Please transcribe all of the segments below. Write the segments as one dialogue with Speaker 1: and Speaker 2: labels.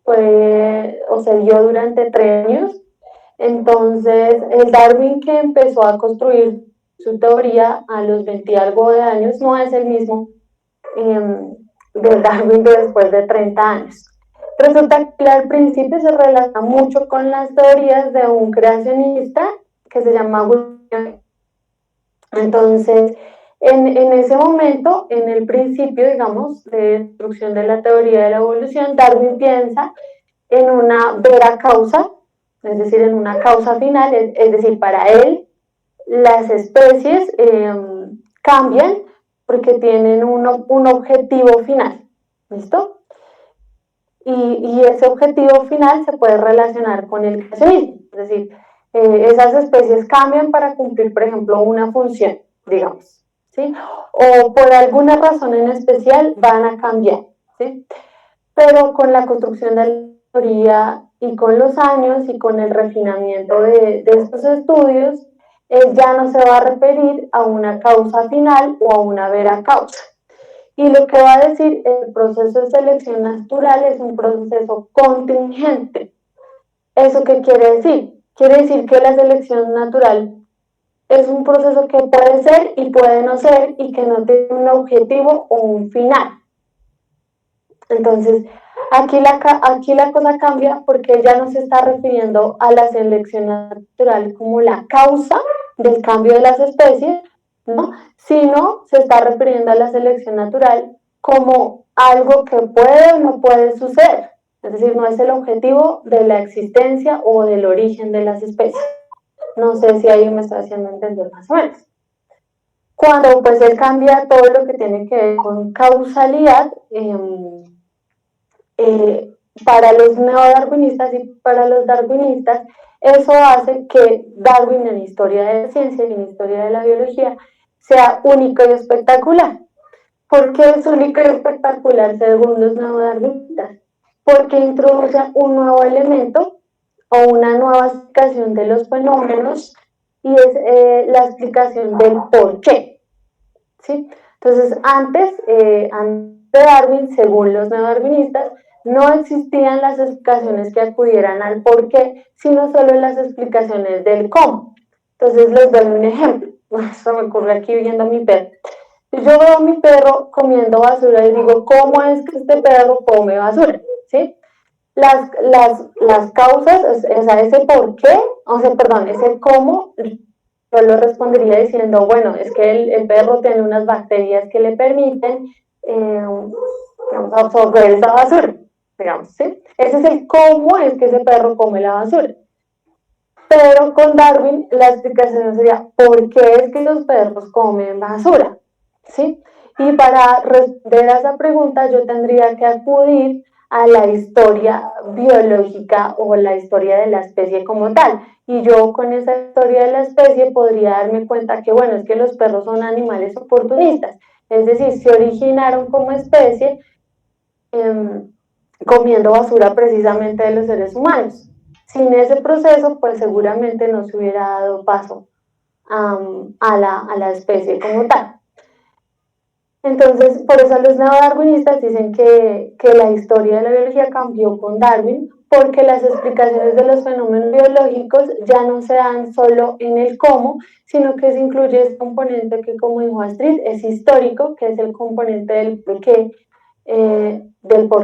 Speaker 1: fue, o se dio durante 3 años. Entonces, el Darwin que empezó a construir su teoría a los 20 y algo de años no es el mismo del Darwin de después de 30 años. Resulta que al principio se relaciona mucho con las teorías de un creacionista que se llama William. Entonces, en ese momento, en el principio, digamos, de destrucción de la teoría de la evolución, Darwin piensa en una vera causa, es decir, en una causa final, es decir, para él las especies cambian porque tienen un objetivo final, ¿listo? Y ese objetivo final se puede relacionar con el creacionismo, es decir, esas especies cambian para cumplir, por ejemplo, una función, digamos, ¿sí? O por alguna razón en especial van a cambiar, ¿sí? Pero con la construcción de la teoría y con los años y con el refinamiento de estos estudios, él ya no se va a referir a una causa final o a una vera causa. Y lo que va a decir el proceso de selección natural es un proceso contingente. ¿Eso qué quiere decir? Quiere decir que la selección natural es un proceso que puede ser y puede no ser y que no tiene un objetivo o un final. Entonces, aquí la cosa cambia porque ya no se está refiriendo a la selección natural como la causa del cambio de las especies, ¿no? Sino se está refiriendo a la selección natural como algo que puede o no puede suceder. Es decir, no es el objetivo de la existencia o del origen de las especies. No sé si ahí me está haciendo entender más o menos. Cuando pues él cambia todo lo que tiene que ver con causalidad, para los neodarwinistas y para los darwinistas, eso hace que Darwin en historia de la ciencia y en historia de la biología sea único y espectacular. ¿Por qué es único y espectacular según los neodarwinistas? Porque introduce un nuevo elemento o una nueva explicación de los fenómenos y es la explicación del por qué. ¿Sí? Entonces, antes de Darwin, según los neodarwinistas, no existían las explicaciones que acudieran al por qué, sino solo las explicaciones del cómo. Entonces, les doy un ejemplo. Esto me ocurre aquí viendo a mi perro. Yo veo a mi perro comiendo basura y digo, ¿cómo es que este perro come basura? ¿Sí? Las causas, o sea, ese por qué, o sea, perdón, ese cómo, yo lo respondería diciendo, bueno, es que el perro tiene unas bacterias que le permiten digamos, absorber esa basura, digamos, ¿sí? Ese es el cómo es que ese perro come la basura. Pero con Darwin la explicación sería, ¿por qué es que los perros comen basura? ¿Sí? Y para responder a esa pregunta yo tendría que acudir a la historia biológica o la historia de la especie como tal. Y yo con esa historia de la especie podría darme cuenta que, bueno, es que los perros son animales oportunistas. Es decir, se originaron como especie comiendo basura precisamente de los seres humanos. Sin ese proceso, pues seguramente no se hubiera dado paso a la especie como tal. Entonces, por eso los neodarwinistas dicen que la historia de la biología cambió con Darwin, porque las explicaciones de los fenómenos biológicos ya no se dan solo en el cómo, sino que se incluye este componente que, como dijo Astrid, es histórico, que es el componente del por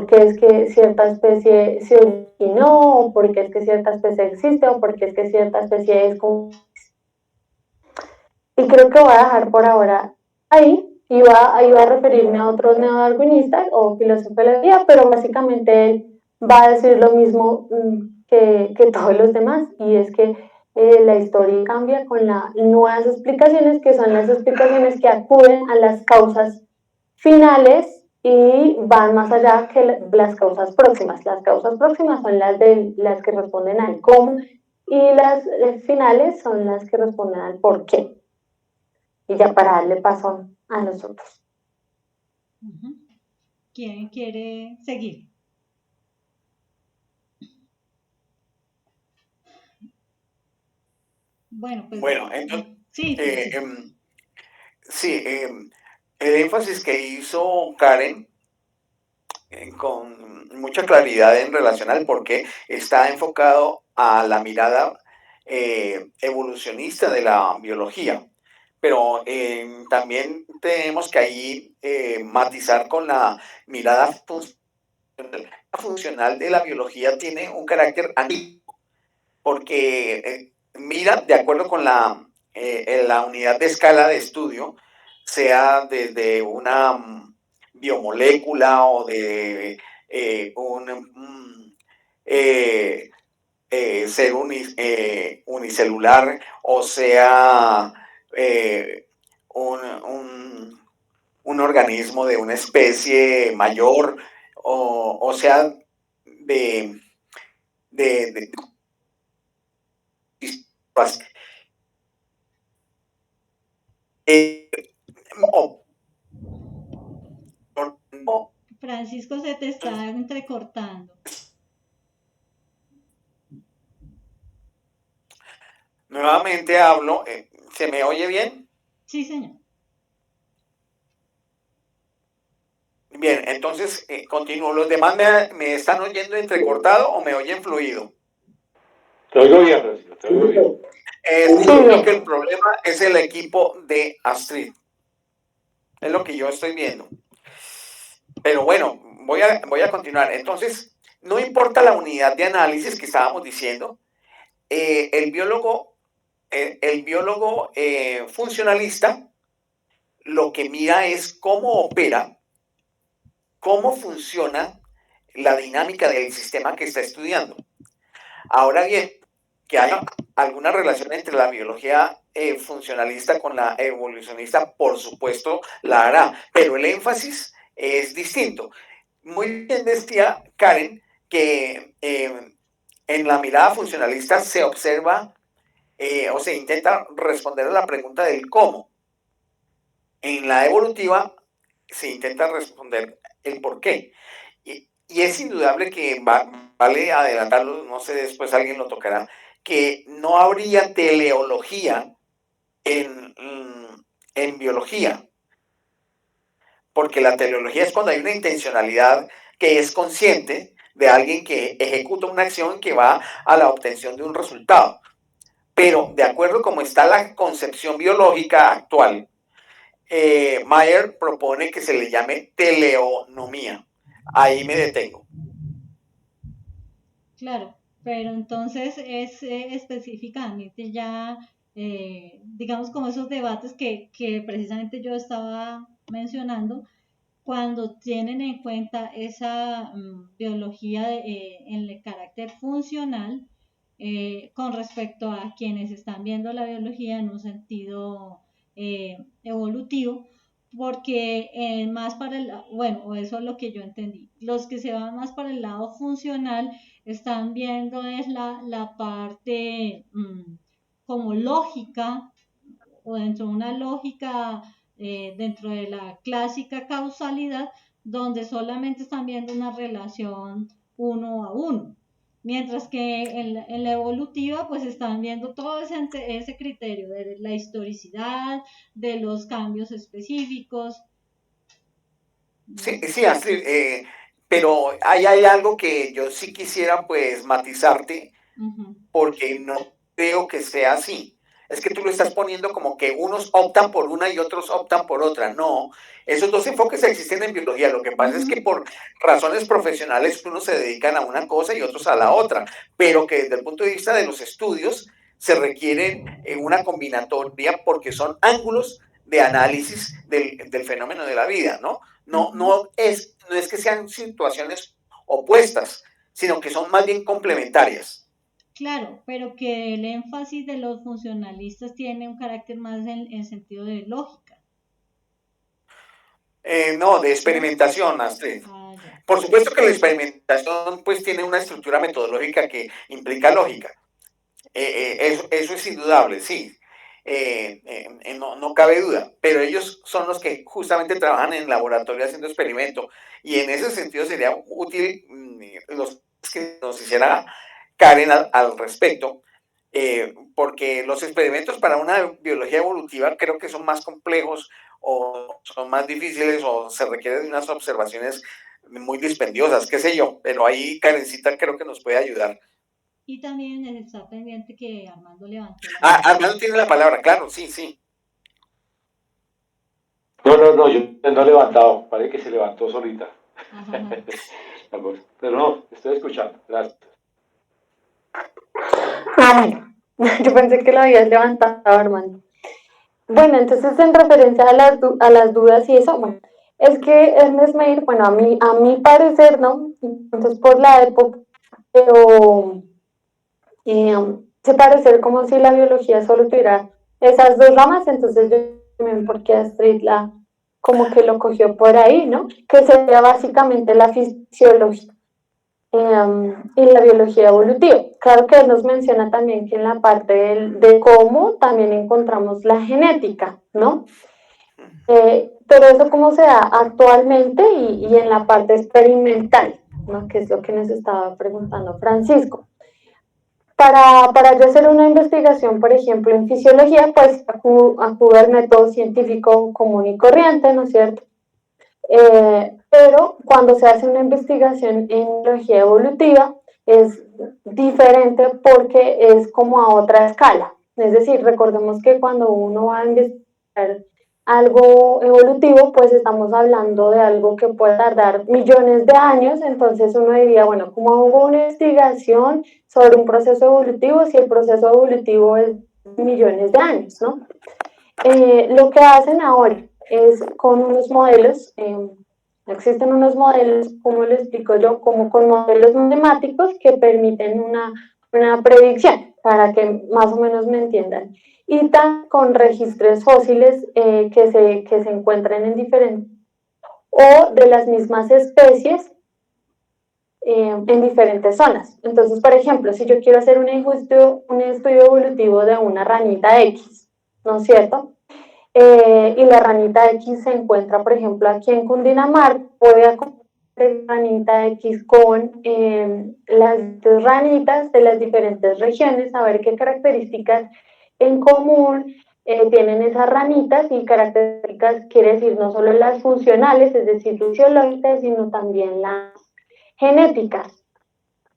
Speaker 1: qué es que cierta especie se originó, o por qué es que cierta especie existe, o por qué es que cierta especie es como... Y creo que voy a dejar por ahora ahí. Iba a referirme a otros neodarwinistas o filósofos de la vida, pero básicamente él va a decir lo mismo que todos los demás, y es que la historia cambia con las nuevas explicaciones, que son las explicaciones que acuden a las causas finales y van más allá que las causas próximas. Las causas próximas son las que responden al cómo y las finales son las que responden al por qué. Y ya para darle paso a nosotros.
Speaker 2: ¿Quién quiere seguir? Bueno, pues...
Speaker 3: Bueno, entonces,
Speaker 2: sí,
Speaker 3: sí, el énfasis que hizo Karen con mucha claridad en relación al por qué está enfocado a la mirada evolucionista de la biología. Pero también tenemos que ahí matizar con la mirada funcional de la biología, tiene un carácter antiguo, porque mira, de acuerdo con la unidad de escala de estudio, sea desde una biomolécula o de un ser unicelular, o sea, eh, un organismo de una especie mayor, o sea, de, de pues, eh, no, no,
Speaker 2: Francisco, se te está entrecortando.
Speaker 3: nuevamente hablo, ¿se me oye bien?
Speaker 2: Sí, señor.
Speaker 3: Bien, entonces continúo. ¿Los demás me están oyendo entrecortado o me oyen fluido?
Speaker 4: Te oigo bien, Francisco, te oigo bien.
Speaker 3: Creo que el problema es el equipo de Astrid. Es lo que yo estoy viendo. Pero bueno, voy a continuar. Entonces, no importa la unidad de análisis que estábamos diciendo, el biólogo funcionalista lo que mira es cómo opera, cómo funciona la dinámica del sistema que está estudiando. Ahora bien, que haya alguna relación entre la biología funcionalista con la evolucionista, por supuesto la hará, pero el énfasis es distinto. Muy bien decía Karen que en la mirada funcionalista se observa o se intenta responder a la pregunta del cómo. En la evolutiva se intenta responder el por qué. Y es indudable que vale adelantarlo, no sé, después alguien lo tocará, que no habría teleología en biología, porque la teleología es cuando hay una intencionalidad que es consciente de alguien que ejecuta una acción que va a la obtención de un resultado. Pero de acuerdo como está la concepción biológica actual, Mayer propone que se le llame teleonomía. Ahí me detengo.
Speaker 2: Claro, pero entonces es específicamente ya, digamos, como esos debates que precisamente yo estaba mencionando, cuando tienen en cuenta esa biología en el carácter funcional con respecto a quienes están viendo la biología en un sentido evolutivo, porque más para el, bueno, o eso es lo que yo entendí, los que se van más para el lado funcional están viendo es la parte como lógica o dentro de una lógica dentro de la clásica causalidad, donde solamente están viendo una relación uno a uno. Mientras que en la evolutiva, pues están viendo todo ese criterio de la historicidad, de los cambios específicos.
Speaker 3: Sí, sí, Astrid, pero ahí hay algo que yo sí quisiera pues matizarte,
Speaker 2: Ujú.
Speaker 3: porque no creo que sea así. Es que tú lo estás poniendo como que unos optan por una y otros optan por otra. No, esos dos enfoques existen en biología. Lo que pasa es que
Speaker 2: Ujú.
Speaker 3: por razones profesionales unos se dedican a una cosa y otros a la otra, pero que desde el punto de vista de los estudios se requieren una combinatoria porque son ángulos de análisis del fenómeno de la vida, ¿no?
Speaker 2: Ujú.
Speaker 3: No es que sean situaciones opuestas, sino que son más bien complementarias.
Speaker 2: Claro, pero que el énfasis de los funcionalistas tiene un carácter más en sentido de lógica,
Speaker 3: No, de
Speaker 2: ¿no?
Speaker 3: experimentación, Astrid.
Speaker 2: Ah, ya.
Speaker 3: Por supuesto que la experimentación pues tiene una estructura metodológica que implica lógica. Eso es indudable, sí. No cabe duda. Pero ellos son los que justamente trabajan en laboratorio haciendo experimento. Y en ese sentido sería útil los que nos hiciera Karen al respecto, porque los experimentos para una biología evolutiva creo que son más complejos o son más difíciles o se requieren de unas observaciones muy dispendiosas, qué sé yo, pero ahí Karencita creo que nos puede ayudar.
Speaker 2: Y también está pendiente que Armando levantó la
Speaker 3: Ah,
Speaker 2: mano.
Speaker 3: Armando tiene la palabra, claro, sí, sí.
Speaker 4: No, yo no he levantado, parece que se levantó solita.
Speaker 2: Ajá.
Speaker 4: Pero no, estoy escuchando, gracias.
Speaker 1: Ah, bueno, yo pensé que lo habías levantado, Armando. Bueno, entonces en referencia a a las dudas y eso, bueno, es que Ernest Mayr, bueno, a mi parecer, ¿no? Entonces por la época, pero se parece como si la biología solo tuviera esas dos ramas, entonces yo también porque Astrid la como que lo cogió por ahí, ¿no? Que sería básicamente la fisiología y la biología evolutiva. Claro que él nos menciona también que en la parte de cómo también encontramos la genética, ¿no? Pero eso cómo se da actualmente y en la parte experimental, ¿no? Que es lo que nos estaba preguntando Francisco. Para yo hacer una investigación, por ejemplo, en fisiología, pues acudo al método científico común y corriente, ¿no es cierto? Pero cuando se hace una investigación en biología evolutiva es diferente porque es como a otra escala. Es decir, recordemos que cuando uno va a investigar algo evolutivo, pues estamos hablando de algo que puede tardar millones de años, entonces uno diría, bueno, ¿cómo hago una investigación sobre un proceso evolutivo si el proceso evolutivo es millones de años, ¿no? Lo que hacen ahora es con unos modelos, existen unos modelos, como les explico yo, como con modelos matemáticos que permiten una predicción, para que más o menos me entiendan. Y también con registros fósiles que se encuentran en diferentes, o de las mismas especies en diferentes zonas. Entonces, por ejemplo, si yo quiero hacer un estudio evolutivo de una ranita X, ¿no es cierto? Y la ranita X se encuentra, por ejemplo, aquí en Cundinamarca, voy a comparar la ranita X con las ranitas de las diferentes regiones, a ver qué características en común tienen esas ranitas, y características quiere decir no solo las funcionales, es decir, fisiológicas, sino también las genéticas.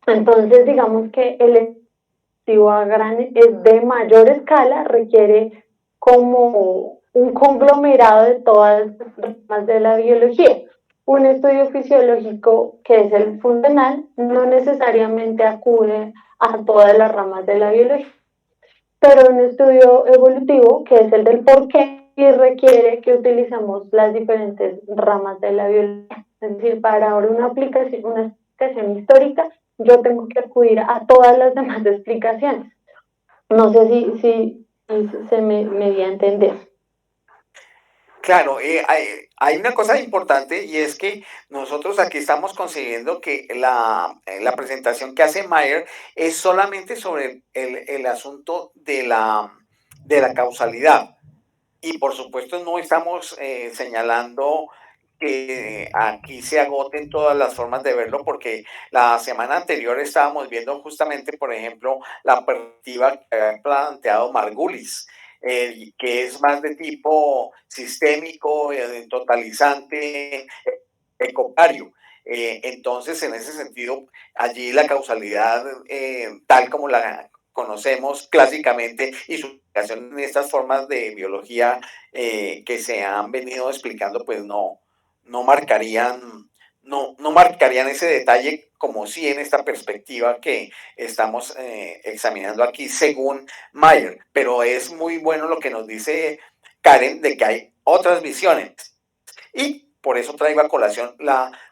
Speaker 1: Entonces, digamos que el estudio es de mayor escala, requiere como un conglomerado de todas las ramas de la biología. Un estudio fisiológico, que es el funcional, no necesariamente acude a todas las ramas de la biología, pero un estudio evolutivo, que es el del porqué, y requiere que utilicemos las diferentes ramas de la biología. Es decir, para ahora una explicación histórica, yo tengo que acudir a todas las demás explicaciones. No sé si se me dio a entender.
Speaker 3: Claro, hay una cosa importante y es que nosotros aquí estamos considerando que la presentación que hace Mayer es solamente sobre el asunto de la causalidad. Y por supuesto no estamos señalando que aquí se agoten todas las formas de verlo, porque la semana anterior estábamos viendo justamente, por ejemplo, la perspectiva que ha planteado Margulis, que es más de tipo sistémico, totalizante, ecopario. Entonces, en ese sentido, allí la causalidad, tal como la conocemos clásicamente, y su aplicación en estas formas de biología que se han venido explicando, pues no marcarían, no marcarían ese detalle como sí en esta perspectiva que estamos examinando aquí según Mayer. Pero es muy bueno lo que nos dice Karen de que hay otras visiones. Y por eso traigo a colación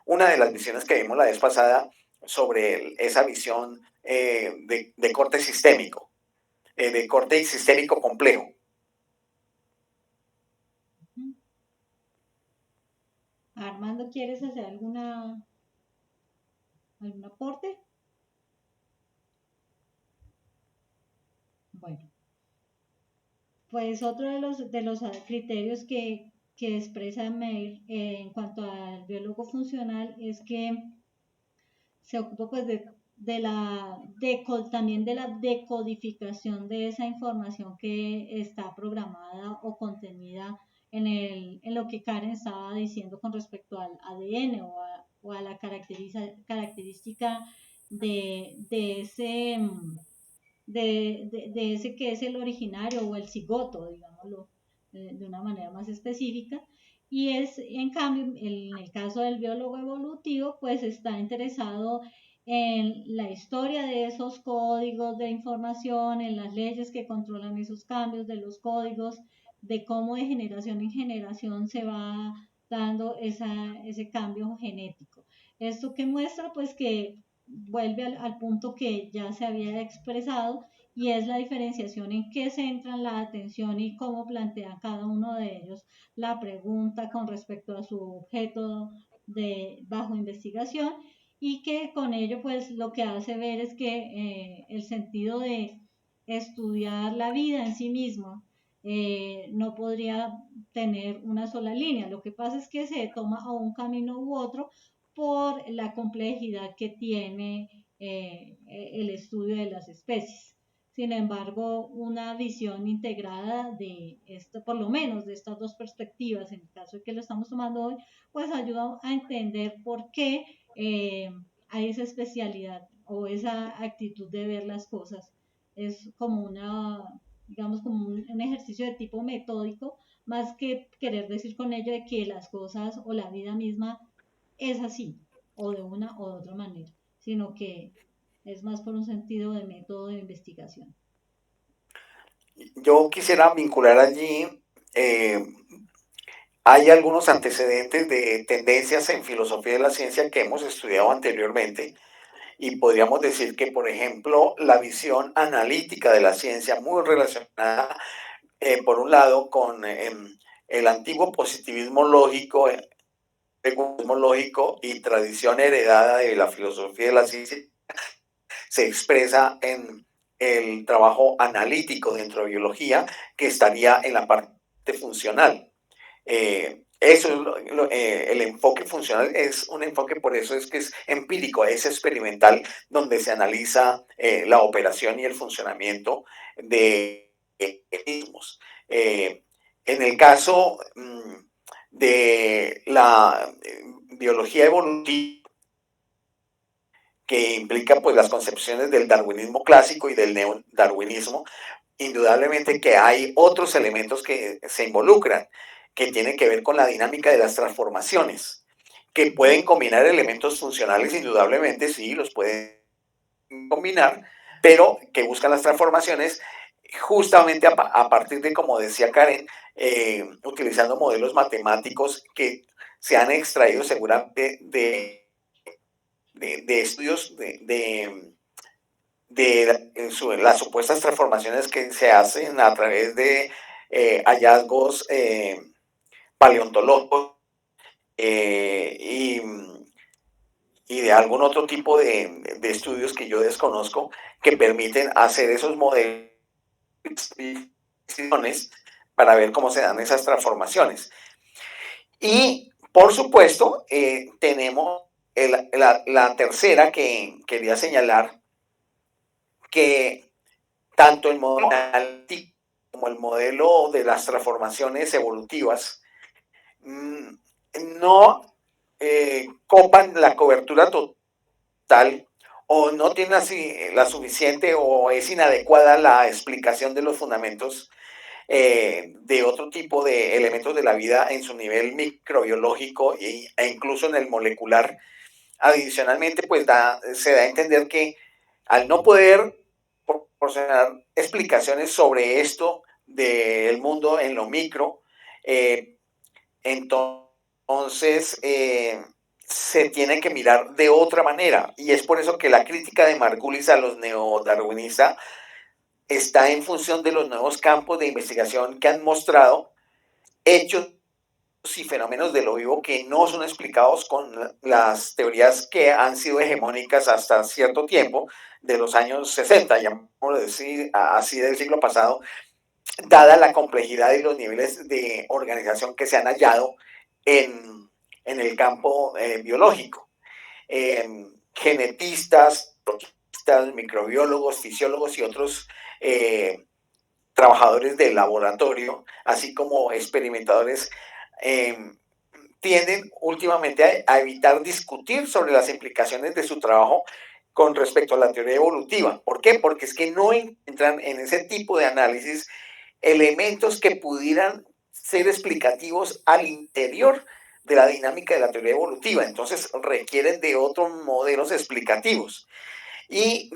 Speaker 3: una de las visiones que vimos la vez pasada sobre esa visión de corte sistémico, de corte sistémico complejo.
Speaker 2: Armando, ¿quieres hacer algún aporte? Bueno, pues otro de los criterios que expresa Meir en cuanto al biólogo funcional es que se ocupa pues también de la decodificación de esa información que está programada o contenida en lo que Karen estaba diciendo con respecto al ADN o a la característica de ese, de ese que es el originario o el cigoto, digámoslo de una manera más específica. Y es, en cambio, en el caso del biólogo evolutivo, pues está interesado en la historia de esos códigos de información, en las leyes que controlan esos cambios de los códigos, de cómo de generación en generación se va dando ese cambio genético. Esto que muestra, pues que vuelve al punto que ya se había expresado, y es la diferenciación en qué centran la atención y cómo plantea cada uno de ellos la pregunta con respecto a su objeto de bajo investigación, y que con ello pues lo que hace ver es que el sentido de estudiar la vida en sí misma no podría tener una sola línea. Lo que pasa es que se toma a un camino u otro por la complejidad que tiene el estudio de las especies. Sin embargo, una visión integrada de esto, por lo menos de estas dos perspectivas, en el caso de que lo estamos tomando hoy, pues ayuda a entender por qué hay esa especialidad o esa actitud de ver las cosas. Es como una, digamos, como un ejercicio de tipo metódico, más que querer decir con ello de que las cosas o la vida misma es así, o de una o de otra manera, sino que es más por un sentido de método de investigación.
Speaker 3: Yo quisiera vincular allí, eh, hay algunos antecedentes de tendencias en filosofía de la ciencia que hemos estudiado anteriormente y podríamos decir que, por ejemplo, la visión analítica de la ciencia, muy relacionada, por un lado, con el antiguo positivismo lógico, egoísmo lógico y tradición heredada de la filosofía de la ciencia, se expresa en el trabajo analítico dentro de biología, que estaría en la parte funcional. Eso es el enfoque funcional es un enfoque, por eso es que es empírico, es experimental, donde se analiza la operación y el funcionamiento de mismos. En el caso de la biología evolutiva, que implica pues las concepciones del darwinismo clásico y del neodarwinismo, indudablemente que hay otros elementos que se involucran, que tienen que ver con la dinámica de las transformaciones, que pueden combinar elementos funcionales, indudablemente, sí, los pueden combinar, pero que buscan las transformaciones justamente a partir de, como decía Karen, utilizando modelos matemáticos que se han extraído seguramente de estudios las supuestas transformaciones que se hacen a través de hallazgos paleontológicos y, y de algún otro tipo de estudios que yo desconozco que permiten hacer esos modelos para ver cómo se dan esas transformaciones. Y por supuesto, tenemos la tercera que quería señalar, que tanto el modelo analítico como el modelo de las transformaciones evolutivas no copan la cobertura total o no tienen así la suficiente o es inadecuada la explicación de los fundamentos de otro tipo de elementos de la vida en su nivel microbiológico e incluso en el molecular. Adicionalmente, pues se da a entender que al no poder proporcionar explicaciones sobre esto del mundo en lo micro, entonces se tiene que mirar de otra manera. Y es por eso que la crítica de Margulis a los neodarwinistas está en función de los nuevos campos de investigación que han mostrado hechos y fenómenos de lo vivo que no son explicados con las teorías que han sido hegemónicas hasta cierto tiempo, de los años 60, llamémoslo así, del siglo pasado, dada la complejidad y los niveles de organización que se han hallado en el campo biológico. Genetistas, microbiólogos, fisiólogos y otros trabajadores del laboratorio, así como experimentadores, tienden últimamente a evitar discutir sobre las implicaciones de su trabajo con respecto a la teoría evolutiva. ¿Por qué? Porque es que no encuentran en ese tipo de análisis elementos que pudieran ser explicativos al interior de la dinámica de la teoría evolutiva. Entonces requieren de otros modelos explicativos. Y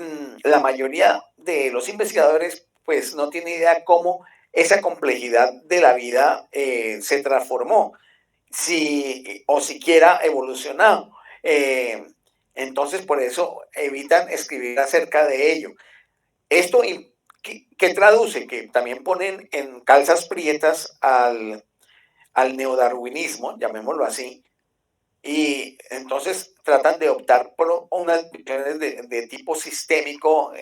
Speaker 3: la mayoría de los investigadores pues no tienen idea cómo esa complejidad de la vida se transformó, si, o siquiera evolucionado. Entonces por eso evitan escribir acerca de ello. Esto que traduce, que también ponen en calzas prietas al neodarwinismo, llamémoslo así, y entonces tratan de optar por unas visiones de tipo sistémico,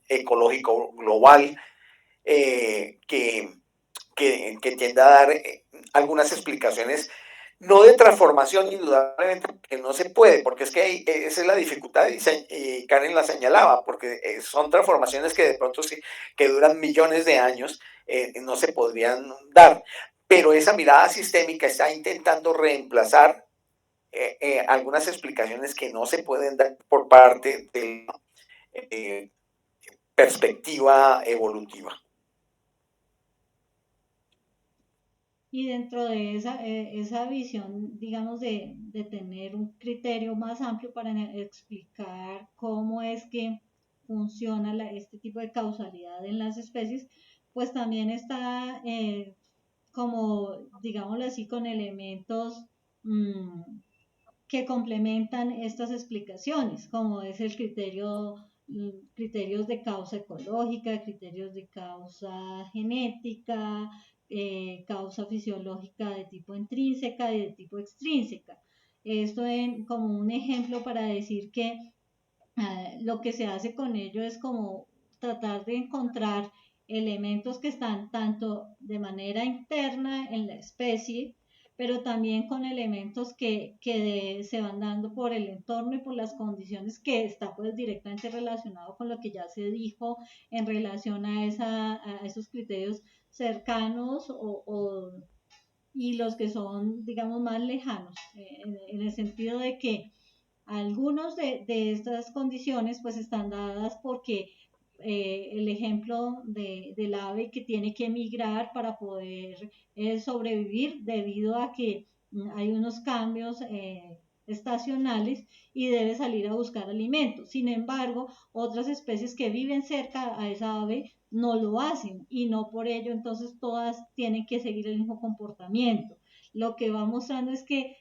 Speaker 3: ecológico, global, que tienda a dar algunas explicaciones, no de transformación, indudablemente, que no se puede, porque es que esa es la dificultad, y Karen la señalaba, porque son transformaciones que de pronto sí, que duran millones de años, no se podrían dar. Pero esa mirada sistémica está intentando reemplazar algunas explicaciones que no se pueden dar por parte de la perspectiva evolutiva.
Speaker 2: Y dentro de esa visión, digamos, de tener un criterio más amplio para explicar cómo es que funciona este tipo de causalidad en las especies, pues también está como, digámoslo así, con elementos mmm, que complementan estas explicaciones, como es el criterios de causa ecológica, criterios de causa genética, causa fisiológica de tipo intrínseca y de tipo extrínseca. Esto como un ejemplo para decir que lo que se hace con ello es como tratar de encontrar elementos que están tanto de manera interna en la especie, pero también con elementos que se van dando por el entorno y por las condiciones que está pues directamente relacionado con lo que ya se dijo en relación a esos criterios cercanos y los que son, digamos, más lejanos, en el sentido de que algunos de estas condiciones pues están dadas porque el ejemplo del ave que tiene que emigrar para poder sobrevivir debido a que hay unos cambios estacionales y debe salir a buscar alimento. Sin embargo, otras especies que viven cerca a esa ave no lo hacen y no por ello entonces todas tienen que seguir el mismo comportamiento. Lo que va mostrando es que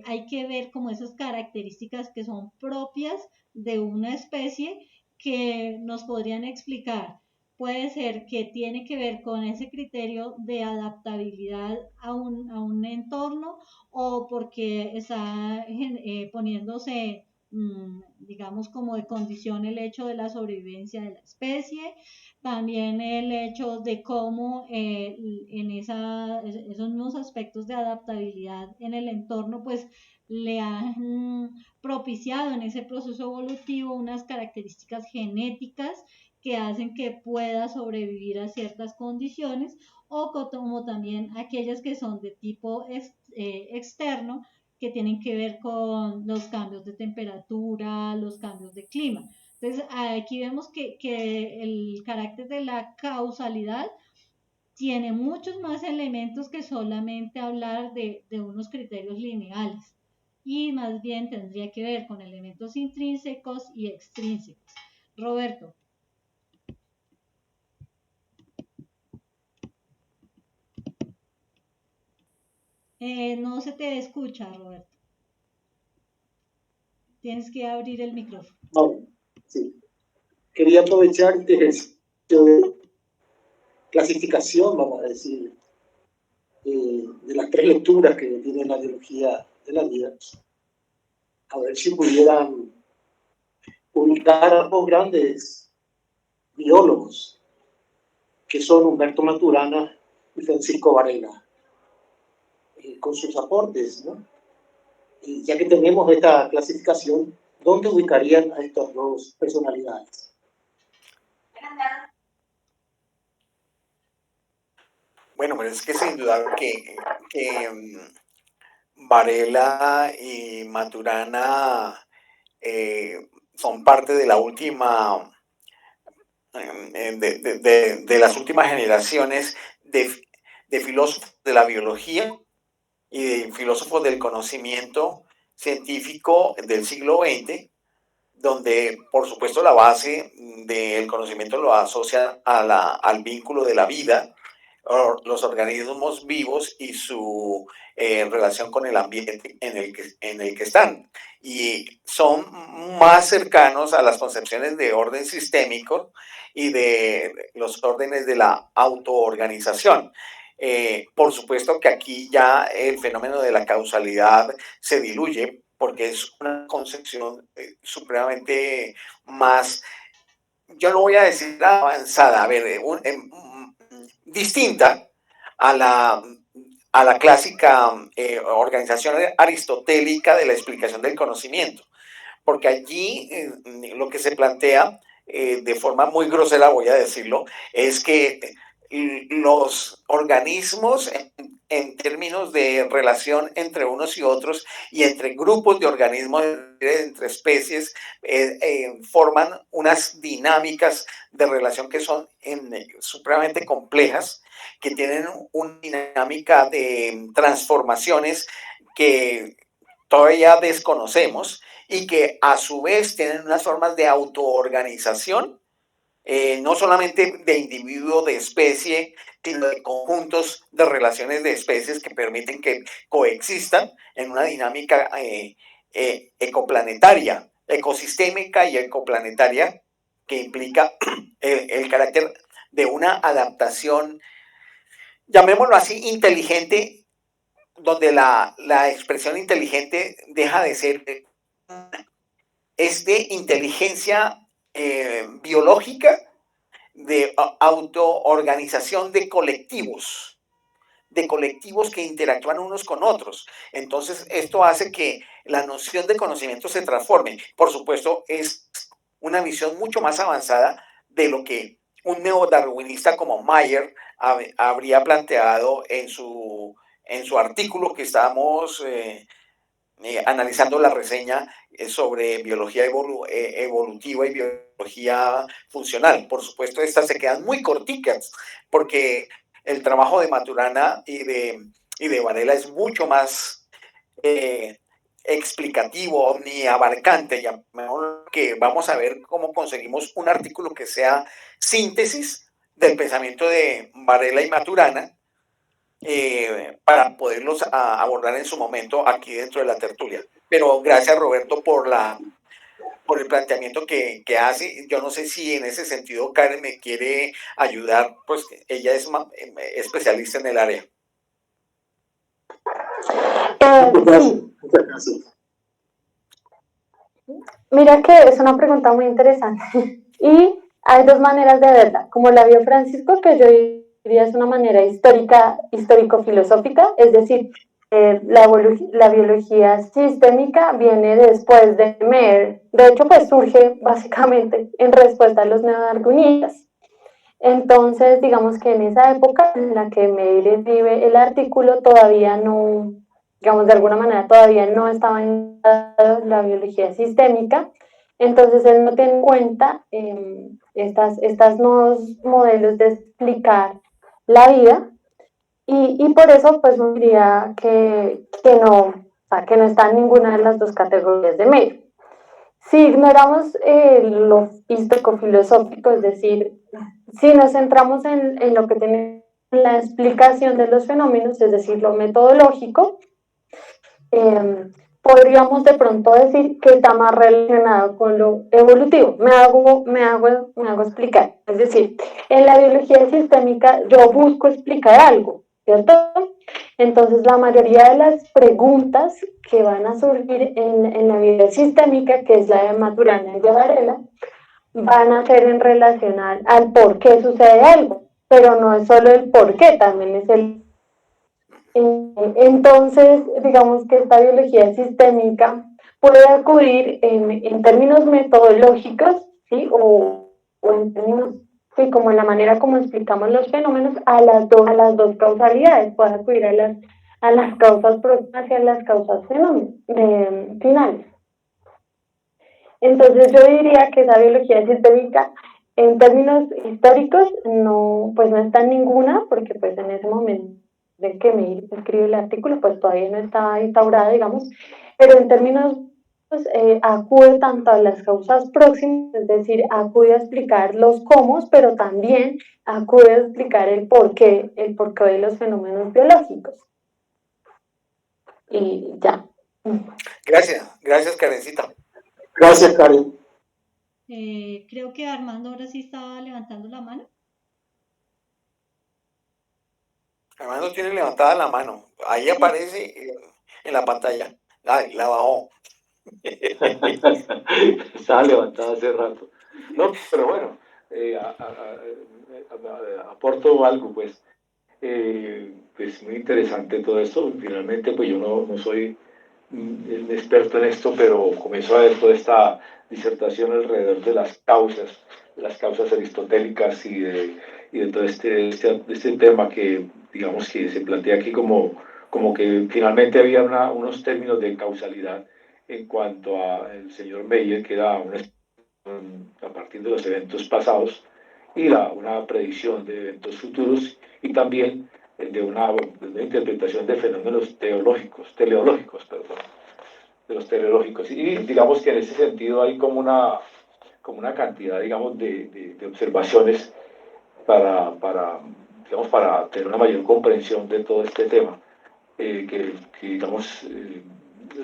Speaker 2: hay que ver como esas características que son propias de una especie que nos podrían explicar. Puede ser que tiene que ver con ese criterio de adaptabilidad a un entorno o porque está poniéndose, digamos, como de condición el hecho de la sobrevivencia de la especie, también el hecho de cómo en esos mismos aspectos de adaptabilidad en el entorno, pues le han propiciado en ese proceso evolutivo unas características genéticas que hacen que pueda sobrevivir a ciertas condiciones o como también aquellas que son de tipo externo que tienen que ver con los cambios de temperatura, los cambios de clima. Entonces, aquí vemos que el carácter de la causalidad tiene muchos más elementos que solamente hablar de unos criterios lineales y más bien tendría que ver con elementos intrínsecos y extrínsecos. Roberto. No se te escucha, Roberto. Tienes que abrir el micrófono.
Speaker 5: No, sí. Quería aprovechar este ejercicio de clasificación, vamos a decir, de las tres lecturas que tiene la biología de la vida, a ver si pudieran ubicar a dos grandes biólogos, que son Humberto Maturana y Francisco Varela, con sus aportes, ¿no? Y ya que tenemos esta clasificación, ¿dónde ubicarían a estas dos personalidades?
Speaker 3: Bueno, pero es que sin duda que Varela y Maturana son parte de la última, de las últimas generaciones de filósofos de la biología y de filósofos del conocimiento científico del siglo XX, donde por supuesto la base del conocimiento lo asocia al vínculo de la vida, los organismos vivos y su relación con el ambiente en el que están. Y son más cercanos a las concepciones de orden sistémico y de los órdenes de la autoorganización. Por supuesto que aquí ya el fenómeno de la causalidad se diluye porque es una concepción supremamente más, yo no voy a decir avanzada, a ver, distinta a la clásica organización aristotélica de la explicación del conocimiento, porque allí lo que se plantea, de forma muy grosera voy a decirlo, es que los organismos en términos de relación entre unos y otros y entre grupos de organismos, entre especies, forman unas dinámicas de relación que son supremamente complejas, que tienen una dinámica de transformaciones que todavía desconocemos y que a su vez tienen unas formas de autoorganización, no solamente de individuo, de especie, sino de conjuntos de relaciones de especies que permiten que coexistan en una dinámica ecoplanetaria, ecosistémica y ecoplanetaria, que implica el carácter de una adaptación, llamémoslo así, inteligente, donde la expresión inteligente deja de ser, es de inteligencia biológica, de autoorganización de colectivos que interactúan unos con otros. Entonces, esto hace que la noción de conocimiento se transforme. Por supuesto, es una visión mucho más avanzada de lo que un neodarwinista como Mayer habría planteado en su artículo que estábamos analizando la reseña sobre biología evolutiva y biología funcional. Por supuesto, estas se quedan muy corticas porque el trabajo de Maturana y de Varela es mucho más explicativo, omniabarcante, que vamos a ver cómo conseguimos un artículo que sea síntesis del pensamiento de Varela y Maturana, para poderlos abordar en su momento aquí dentro de la tertulia. Pero gracias, Roberto, por el planteamiento que hace. Yo no sé si en ese sentido Karen me quiere ayudar, pues ella es especialista en el área.
Speaker 1: Sí.
Speaker 5: Muchas gracias.
Speaker 1: Mira que es una pregunta muy interesante y hay dos maneras de verla, como la vio Francisco, que yo diría es una manera histórico-filosófica, es decir, la biología sistémica viene después de Mayr. De hecho, pues surge básicamente en respuesta a los neodarwinistas. Entonces, digamos que en esa época en la que Mayr escribe el artículo, todavía no, digamos, de alguna manera todavía no estaba en la biología sistémica. Entonces, él no tiene en cuenta estas nuevos modelos de explicar la vida. Y por eso, pues, me diría que no, o sea, que no está en ninguna de las dos categorías de Mayr. Si ignoramos lo histórico-filosófico, es decir, si nos centramos en lo que tiene la explicación de los fenómenos, es decir, lo metodológico, podríamos de pronto decir que está más relacionado con lo evolutivo. Me hago explicar. Es decir, en la biología sistémica yo busco explicar algo, ¿cierto? Entonces, la mayoría de las preguntas que van a surgir en la biología sistémica, que es la de Maturana y de Varela, van a ser en relación al por qué sucede algo, pero no es solo el por qué, también es el... Entonces, digamos que esta biología sistémica puede acudir en términos metodológicos, ¿sí? O en términos, sí, como en la manera como explicamos los fenómenos, a las dos causalidades, puede acudir a las causas próximas y a las causas finales. Entonces yo diría que esa biología sistémica en términos históricos no, pues no está en ninguna, porque pues en ese momento de que me escribe el artículo pues todavía no está instaurada, digamos, pero en términos pues, acude tanto a las causas próximas, es decir, acude a explicar los cómo, pero también acude a explicar el porqué de los fenómenos biológicos. Y ya.
Speaker 3: Gracias Karencita.
Speaker 5: Gracias, Karen.
Speaker 2: Creo que Armando ahora sí estaba levantando la mano.
Speaker 3: Armando tiene levantada la mano. Ahí aparece en la pantalla. Ay, la bajó.
Speaker 4: Estaba levantada hace rato. No, pero bueno, aporto algo, pues. Pues muy interesante todo esto. Finalmente, pues yo no soy experto en esto, pero comenzó a ver toda esta disertación alrededor de las causas aristotélicas y de todo este tema que, digamos, que se plantea aquí como que finalmente había unos términos de causalidad en cuanto al señor Meyer, que era a partir de los eventos pasados y una predicción de eventos futuros y también de una interpretación de fenómenos teleológicos, perdón, de los teleológicos. Y digamos que en ese sentido hay como una cantidad, digamos, de observaciones para tener una mayor comprensión de todo este tema, que digamos,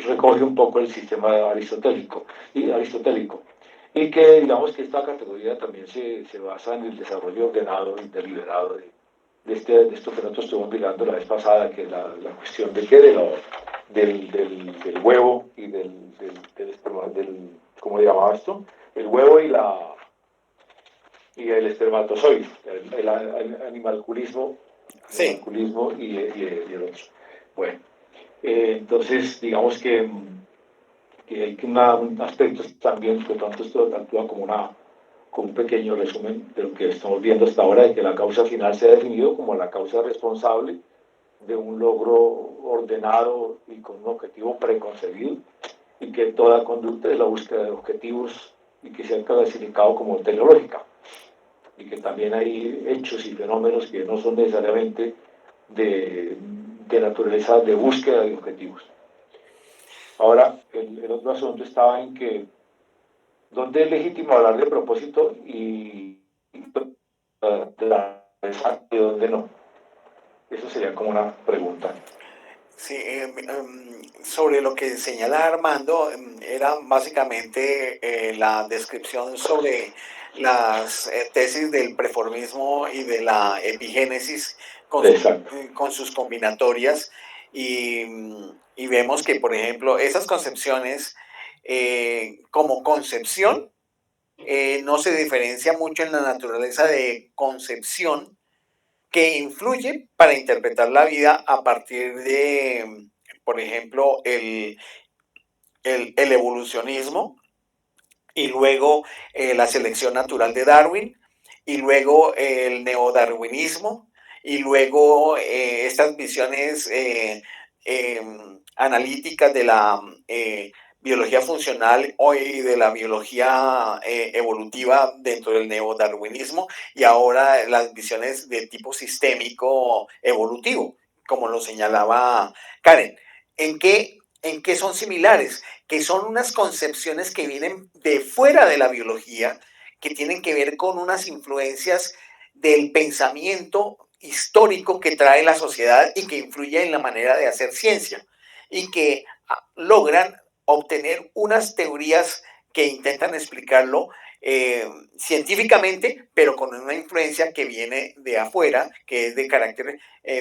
Speaker 4: recoge un poco el sistema aristotélico, y que digamos que esta categoría también se basa en el desarrollo ordenado y deliberado de esto que nosotros estuvimos mirando la vez pasada, que es la cuestión de qué, del huevo y ¿cómo le llamaba esto? El huevo y el espermatozoide, el animalculismo,
Speaker 3: Sí.
Speaker 4: y el otro. Bueno, entonces digamos que hay un aspecto también, que pronto esto actúa como un pequeño resumen de lo que estamos viendo hasta ahora, de que la causa final se ha definido como la causa responsable de un logro ordenado y con un objetivo preconcebido, y que toda conducta es la búsqueda de objetivos y que se ha clasificado como teleológica, y que también hay hechos y fenómenos que no son necesariamente de naturaleza de búsqueda de objetivos. Ahora, el otro asunto estaba en que ¿dónde es legítimo hablar de propósito y de dónde no? Eso sería como una pregunta.
Speaker 3: Sí, sobre lo que señala Armando, era básicamente la descripción sobre las tesis del preformismo y de la epigénesis con sus combinatorias, y vemos que, por ejemplo, esas concepciones como concepción no se diferencia mucho en la naturaleza de concepción que influye para interpretar la vida a partir de, por ejemplo, el evolucionismo, y luego la selección natural de Darwin, y luego el neodarwinismo, y luego estas visiones analíticas de la biología funcional y de la biología evolutiva dentro del neodarwinismo, y ahora las visiones de tipo sistémico evolutivo, como lo señalaba Karen. ¿En qué son similares? Que son unas concepciones que vienen de fuera de la biología, que tienen que ver con unas influencias del pensamiento histórico que trae la sociedad y que influye en la manera de hacer ciencia, y que logran obtener unas teorías que intentan explicarlo científicamente, pero con una influencia que viene de afuera, que es de carácter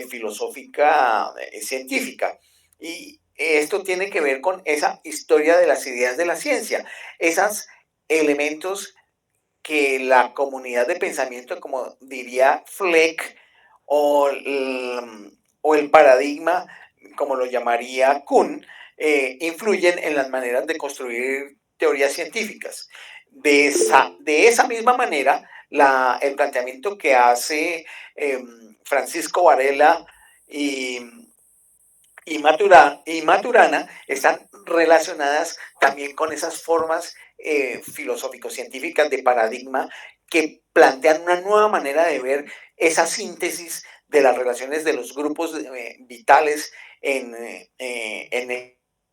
Speaker 3: filosófica científica. Y esto tiene que ver con esa historia de las ideas de la ciencia, esos elementos que la comunidad de pensamiento, como diría Fleck, o el paradigma, como lo llamaría Kuhn, influyen en las maneras de construir teorías científicas. De esa misma manera, el planteamiento que hace Francisco Varela y y Maturana están relacionadas también con esas formas filosófico-científicas de paradigma que plantean una nueva manera de ver esa síntesis de las relaciones de los grupos vitales en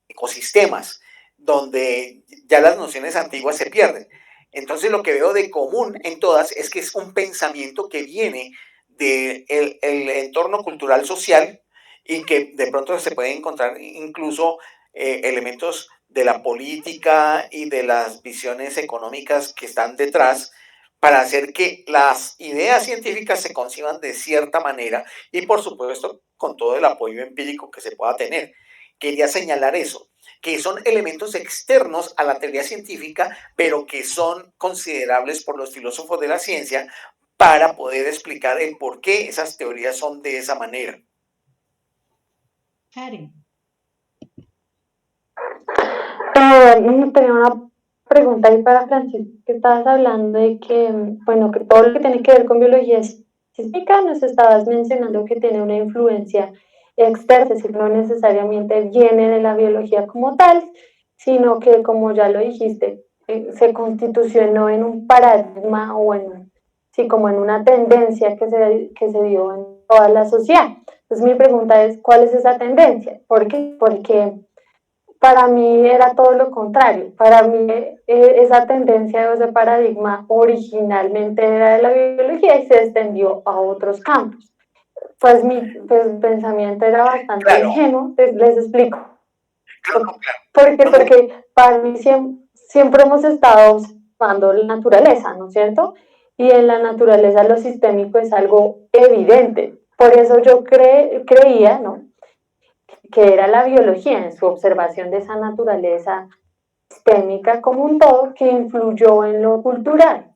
Speaker 3: ecosistemas, donde ya las nociones antiguas se pierden. Entonces lo que veo de común en todas es que es un pensamiento que viene del entorno cultural social y que de pronto se pueden encontrar incluso elementos de la política y de las visiones económicas que están detrás para hacer que las ideas científicas se conciban de cierta manera y por supuesto con todo el apoyo empírico que se pueda tener. Quería señalar eso, que son elementos externos a la teoría científica, pero que son considerables por los filósofos de la ciencia para poder explicar el por qué esas teorías son de esa manera.
Speaker 2: Karen.
Speaker 1: Tenía una pregunta ahí para Francisco, que estabas hablando de que, bueno, que todo lo que tiene que ver con biología científica, nos estabas mencionando que tiene una influencia externa, es decir, no necesariamente viene de la biología como tal, sino que, como ya lo dijiste, se constitucionó en un paradigma o en, sí, como en una tendencia que se dio en toda la sociedad. Entonces mi pregunta es, ¿cuál es esa tendencia? ¿Por qué? Porque para mí era todo lo contrario. Para mí esa tendencia o ese paradigma originalmente era de la biología y se extendió a otros campos. Pues mi pensamiento era bastante ingenuo, les explico. Porque para mí siempre hemos estado observando la naturaleza, ¿no es cierto? Y en la naturaleza lo sistémico es algo evidente. Por eso yo creía, ¿no?, que era la biología en su observación de esa naturaleza sistémica como un todo que influyó en lo cultural.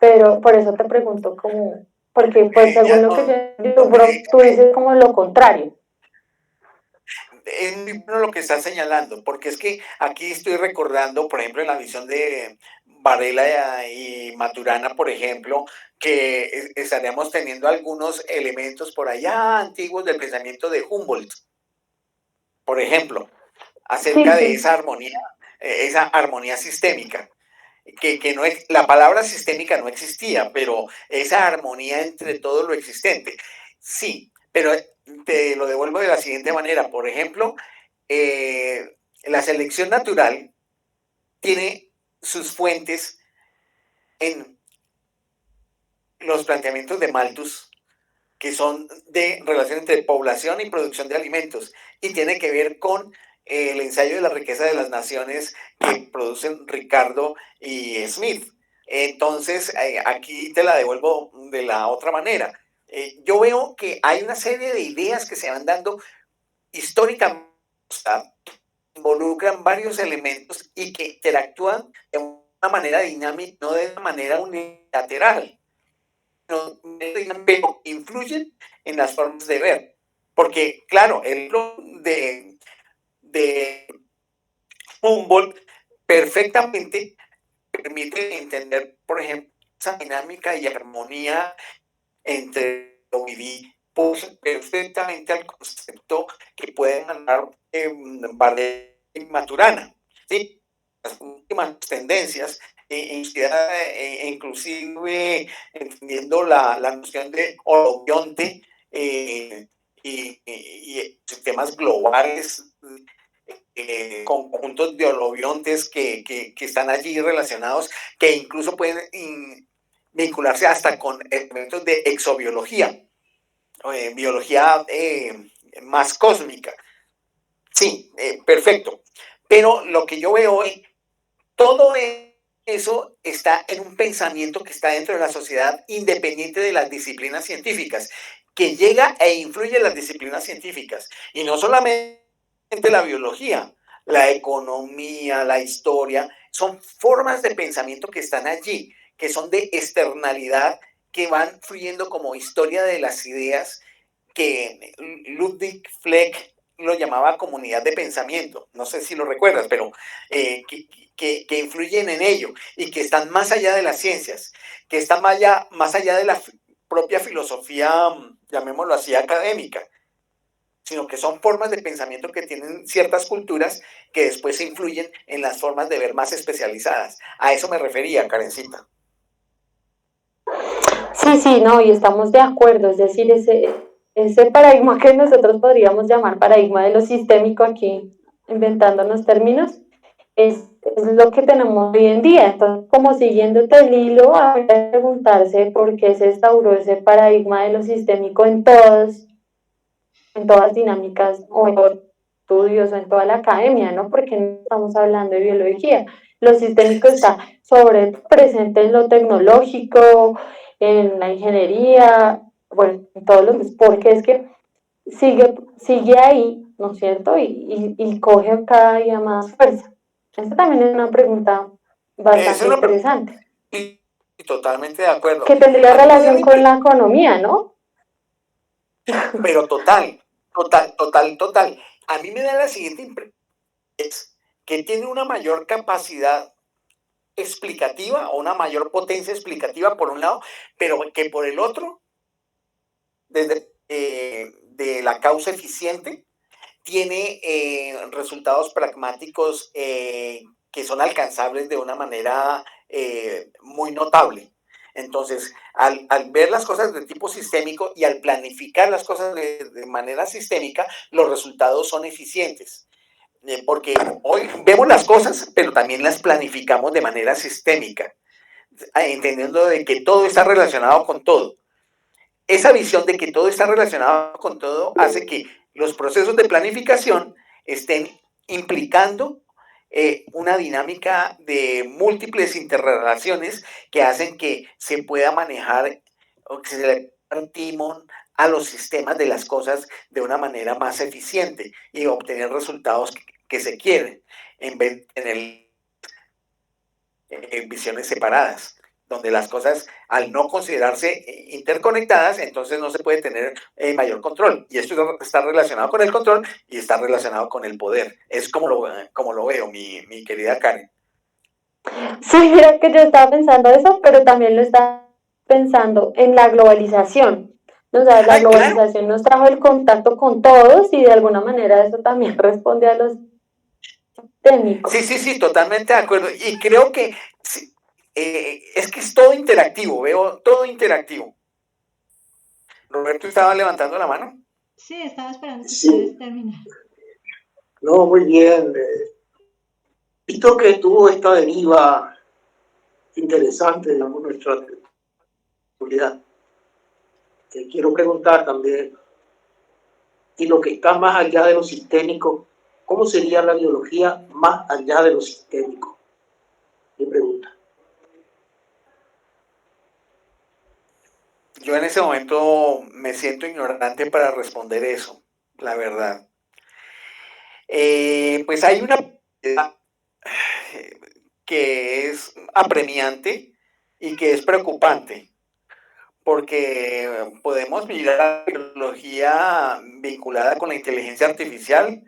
Speaker 1: Pero por eso te pregunto cómo, porque pues según lo que tú dices como lo contrario.
Speaker 3: Es muy bueno lo que estás señalando, porque es que aquí estoy recordando, por ejemplo, en la visión de Varela y Maturana, por ejemplo, que estaríamos teniendo algunos elementos por allá antiguos del pensamiento de Humboldt, por ejemplo, acerca de esa armonía sistémica. Que no es, la palabra sistémica no existía, pero esa armonía entre todo lo existente. Sí, pero te lo devuelvo de la siguiente manera. Por ejemplo, la selección natural tiene sus fuentes en los planteamientos de Malthus, que son de relación entre población y producción de alimentos, y tiene que ver con el ensayo de la riqueza de las naciones que producen Ricardo y Smith. Entonces, aquí te la devuelvo de la otra manera. Yo veo que hay una serie de ideas que se van dando históricamente, involucran varios elementos y que interactúan de una manera dinámica, no de una manera unilateral, pero influyen en las formas de ver. Porque, claro, el de Humboldt perfectamente permite entender, por ejemplo, esa dinámica y armonía entre lo viví, pues perfectamente al concepto que pueden mandar Varela y Maturana, ¿sí? Las últimas tendencias, inclusive entendiendo la noción de holobionte y sistemas globales, conjuntos de holobiontes que están allí relacionados, que incluso pueden vincularse hasta con elementos de exobiología, biología más cósmica. Sí, perfecto. Pero lo que yo veo es todo eso está en un pensamiento que está dentro de la sociedad independiente de las disciplinas científicas, que llega e influye en las disciplinas científicas. Y no solamente la biología, la economía, la historia, son formas de pensamiento que están allí, que son de externalidad, que van fluyendo como historia de las ideas, que Ludwig Fleck lo llamaba comunidad de pensamiento, no sé si lo recuerdas, pero que influyen en ello y que están más allá de las ciencias, que están más allá de la propia filosofía, llamémoslo así, académica. sino que son formas de pensamiento que tienen ciertas culturas que después influyen en las formas de ver más especializadas. A eso me refería, Karencita.
Speaker 1: Sí, sí, no, y estamos de acuerdo, es decir, ese paradigma que nosotros podríamos llamar paradigma de lo sistémico aquí, inventándonos términos, es lo que tenemos hoy en día. Entonces, como siguiéndote el hilo, hay que preguntarse por qué se instauró ese paradigma de lo sistémico en todas las dinámicas o en los estudios o en toda la academia, ¿no? Porque no estamos hablando de biología. Lo sistémico está sobre presente en lo tecnológico, en la ingeniería, bueno, en todos los, porque es que sigue ahí, ¿no es cierto? Y coge cada día más fuerza. Esta también es una pregunta bastante interesante.
Speaker 3: Totalmente de acuerdo.
Speaker 1: Que tendría relación con la economía, ¿no?
Speaker 3: Pero total. A mí me da la siguiente impresión, es que tiene una mayor capacidad explicativa o una mayor potencia explicativa por un lado, pero que por el otro, desde de la causa eficiente, tiene resultados pragmáticos que son alcanzables de una manera muy notable. Entonces, al ver las cosas de tipo sistémico y al planificar las cosas de manera sistémica, los resultados son eficientes. Porque hoy vemos las cosas, pero también las planificamos de manera sistémica, entendiendo de que todo está relacionado con todo. Esa visión de que todo está relacionado con todo hace que los procesos de planificación estén implicando una dinámica de múltiples interrelaciones que hacen que se pueda manejar o que se le dé timón a los sistemas de las cosas de una manera más eficiente y obtener resultados que se quieren en vez de tener visiones separadas, donde las cosas, al no considerarse interconectadas, entonces no se puede tener mayor control. Y esto está relacionado con el control y está relacionado con el poder. Es como lo veo, mi querida Karen.
Speaker 1: Sí, mira que yo estaba pensando eso, pero también lo estaba pensando en la globalización. O sea, la globalización nos trajo el contacto con todos y de alguna manera eso también responde a los técnicos.
Speaker 3: Sí, totalmente de acuerdo. Y creo que sí, es que es todo interactivo, veo todo interactivo. Roberto estaba levantando la mano.
Speaker 2: Sí, estaba esperando que ustedes terminaran.
Speaker 5: No, muy bien. Visto que tuvo esta deriva interesante, digamos, nuestra actualidad, te quiero preguntar también, y lo que está más allá de lo sistémico, ¿cómo sería la biología más allá de lo sistémico? Mi pregunta.
Speaker 3: Yo en ese momento me siento ignorante para responder eso, la verdad. Pues hay una que es apremiante y que es preocupante, porque podemos mirar la biología vinculada con la inteligencia artificial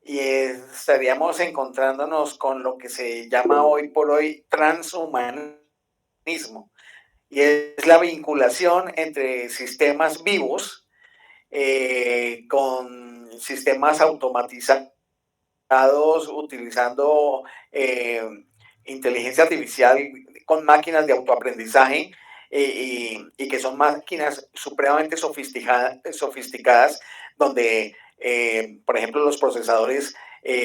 Speaker 3: y estaríamos encontrándonos con lo que se llama hoy por hoy transhumanismo, y es la vinculación entre sistemas vivos con sistemas automatizados utilizando inteligencia artificial con máquinas de autoaprendizaje y que son máquinas supremamente sofisticadas donde, por ejemplo, los procesadores,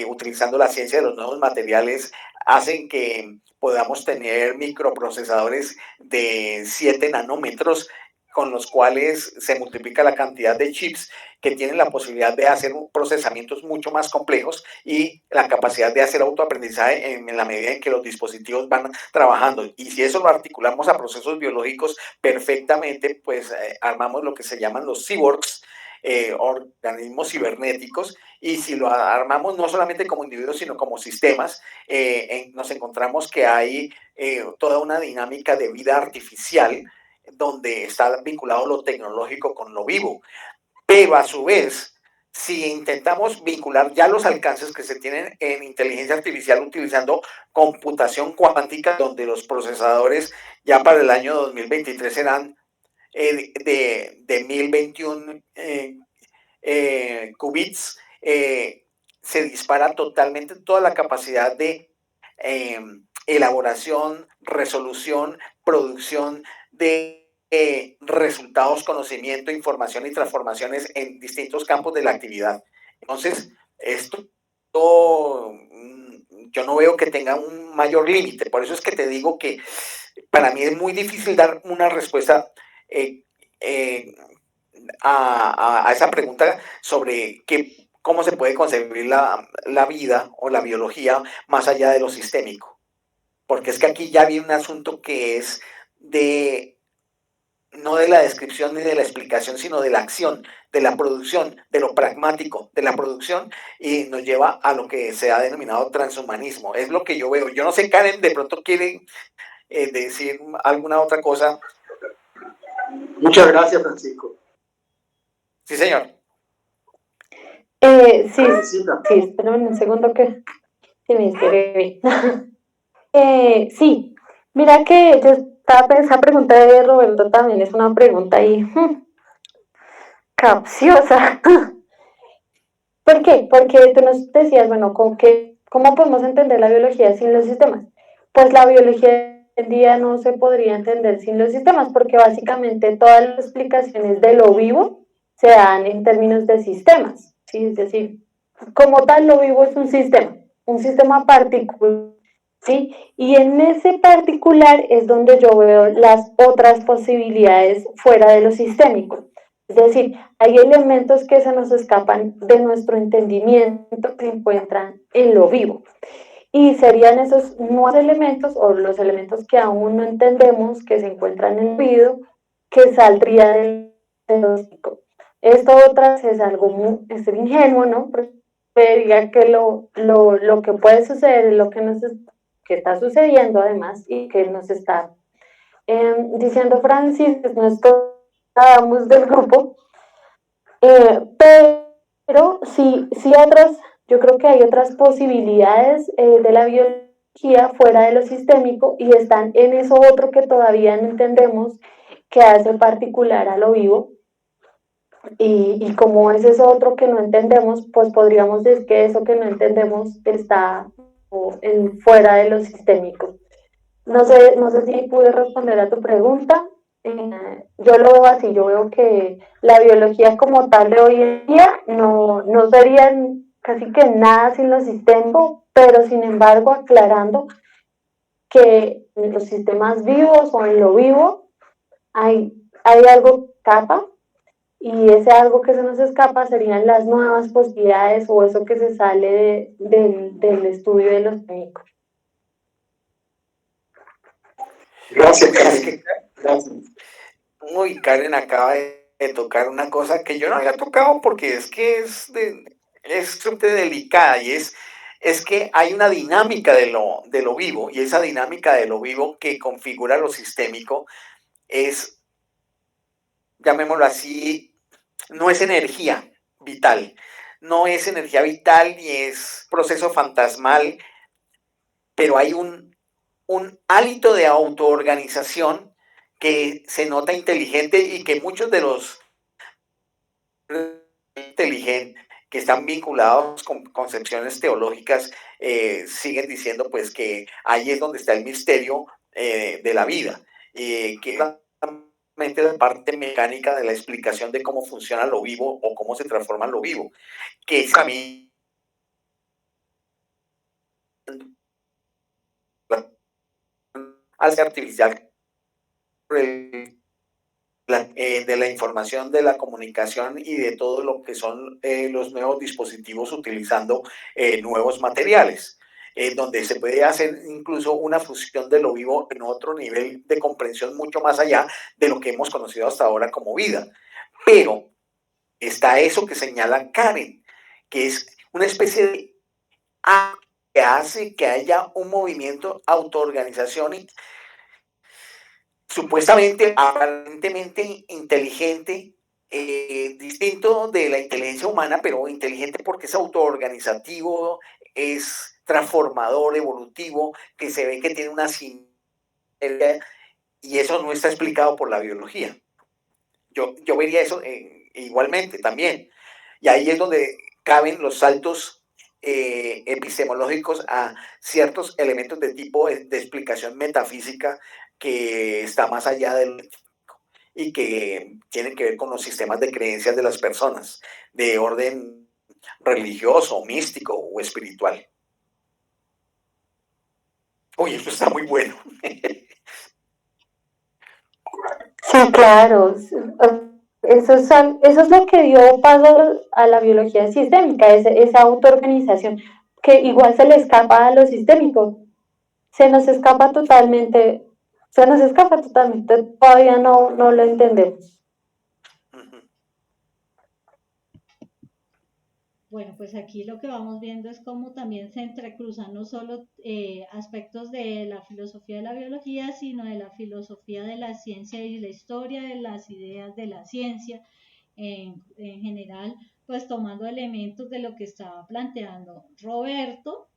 Speaker 3: utilizando la ciencia de los nuevos materiales, hacen que podamos tener microprocesadores de 7 nanómetros con los cuales se multiplica la cantidad de chips que tienen la posibilidad de hacer procesamientos mucho más complejos y la capacidad de hacer autoaprendizaje en la medida en que los dispositivos van trabajando. Y si eso lo articulamos a procesos biológicos perfectamente, pues armamos lo que se llaman los cyborgs, organismos cibernéticos, y si lo armamos no solamente como individuos, sino como sistemas, nos encontramos que hay toda una dinámica de vida artificial donde está vinculado lo tecnológico con lo vivo. Pero a su vez, si intentamos vincular ya los alcances que se tienen en inteligencia artificial utilizando computación cuántica, donde los procesadores ya para el año 2023 serán de 1021 qubits, se dispara totalmente toda la capacidad de elaboración, resolución, producción de resultados, conocimiento, información y transformaciones en distintos campos de la actividad. Entonces, esto yo no veo que tenga un mayor límite. Por eso es que te digo que para mí es muy difícil dar una respuesta eh, eh, a esa pregunta sobre cómo se puede concebir la vida o la biología más allá de lo sistémico. Porque es que aquí ya viene un asunto que es no de la descripción ni de la explicación, sino de la acción, de la producción, de lo pragmático, de la producción, y nos lleva a lo que se ha denominado transhumanismo. Es lo que yo veo. Yo no sé, Karen, de pronto quiere decir alguna otra cosa.
Speaker 5: Muchas gracias, Francisco.
Speaker 3: Sí, señor.
Speaker 1: Sí, espérame un segundo que me escribí. Sí, mira que yo esa pregunta de Roberto también es una pregunta ahí capciosa. ¿Por qué? Porque tú nos decías, bueno, ¿cómo podemos entender la biología sin los sistemas? Pues la biología hoy en día no se podría entender sin los sistemas, porque básicamente todas las explicaciones de lo vivo se dan en términos de sistemas, ¿sí? Es decir, como tal, lo vivo es un sistema particular, ¿sí? Y en ese particular es donde yo veo las otras posibilidades fuera de lo sistémico. Es decir, hay elementos que se nos escapan de nuestro entendimiento que se encuentran en lo vivo. Y serían esos nuevos elementos o los elementos que aún no entendemos que se encuentran en el vivo, que saldría del diagnóstico. Esto otra vez es algo muy ingenuo, ¿no? Diría que lo que puede suceder es lo que está sucediendo además y que nos está diciendo Francis, no estábamos del grupo, pero sí yo creo que hay otras posibilidades de la biología fuera de lo sistémico y están en eso otro que todavía no entendemos que hace particular a lo vivo. Y como es eso otro que no entendemos, pues podríamos decir que eso que no entendemos está fuera de lo sistémico. No sé si pude responder a tu pregunta. Yo lo veo así, yo veo que la biología como tal de hoy en día no sería casi que nada sin lo sistémico, pero sin embargo aclarando que en los sistemas vivos o en lo vivo hay algo que escapa y ese algo que se nos escapa serían las nuevas posibilidades o eso que se sale del estudio de los técnicos.
Speaker 5: Gracias, Karen. Gracias.
Speaker 3: Uy, Karen acaba de tocar una cosa que yo no había tocado porque es que es súper delicada y es que hay una dinámica de lo vivo y esa dinámica de lo vivo que configura lo sistémico es, llamémoslo así, no es energía vital, no es energía vital ni es proceso fantasmal, pero hay un hálito de autoorganización que se nota inteligente y que muchos de los inteligentes que están vinculados con concepciones teológicas siguen diciendo pues que ahí es donde está el misterio de la vida, que es la parte mecánica de la explicación de cómo funciona lo vivo o cómo se transforma lo vivo, que es a mí al ser artificial de la información, de la comunicación y de todo lo que son los nuevos dispositivos utilizando nuevos materiales, donde se puede hacer incluso una fusión de lo vivo en otro nivel de comprensión mucho más allá de lo que hemos conocido hasta ahora como vida. Pero está eso que señala Karen, que es una especie de que hace que haya un movimiento autoorganización supuestamente, aparentemente inteligente, distinto de la inteligencia humana, pero inteligente porque es autoorganizativo, es transformador, evolutivo, que se ve que tiene una sinergia, y eso no está explicado por la biología. Yo vería eso igualmente también. Y ahí es donde caben los saltos epistemológicos a ciertos elementos de tipo de explicación metafísica que está más allá del y que tienen que ver con los sistemas de creencias de las personas, de orden religioso, místico o espiritual. Uy, esto está muy bueno.
Speaker 1: Sí, claro. Eso es lo que dio paso a la biología sistémica, esa autoorganización que igual se le escapa a lo sistémico. Se nos escapa totalmente, todavía no lo entendemos.
Speaker 2: Bueno, pues aquí lo que vamos viendo es cómo también se entrecruzan no solo aspectos de la filosofía de la biología, sino de la filosofía de la ciencia y la historia de las ideas de la ciencia en general, pues tomando elementos de lo que estaba planteando Roberto,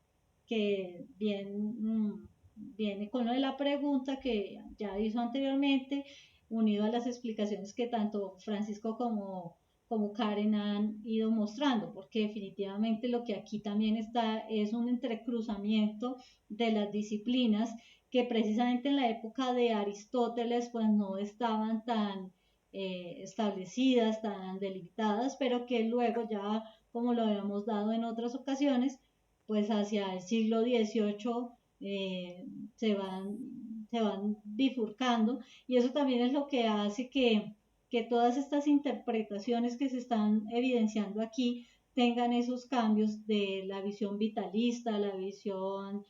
Speaker 2: que viene con lo de la pregunta que ya hizo anteriormente, unido a las explicaciones que tanto Francisco como Karen han ido mostrando, porque definitivamente lo que aquí también está es un entrecruzamiento de las disciplinas que precisamente en la época de Aristóteles pues no estaban tan establecidas, tan delimitadas, pero que luego ya, como lo habíamos dado en otras ocasiones, pues hacia el siglo XVIII se van bifurcando, y eso también es lo que hace que todas estas interpretaciones que se están evidenciando aquí tengan esos cambios de la visión vitalista, la visión,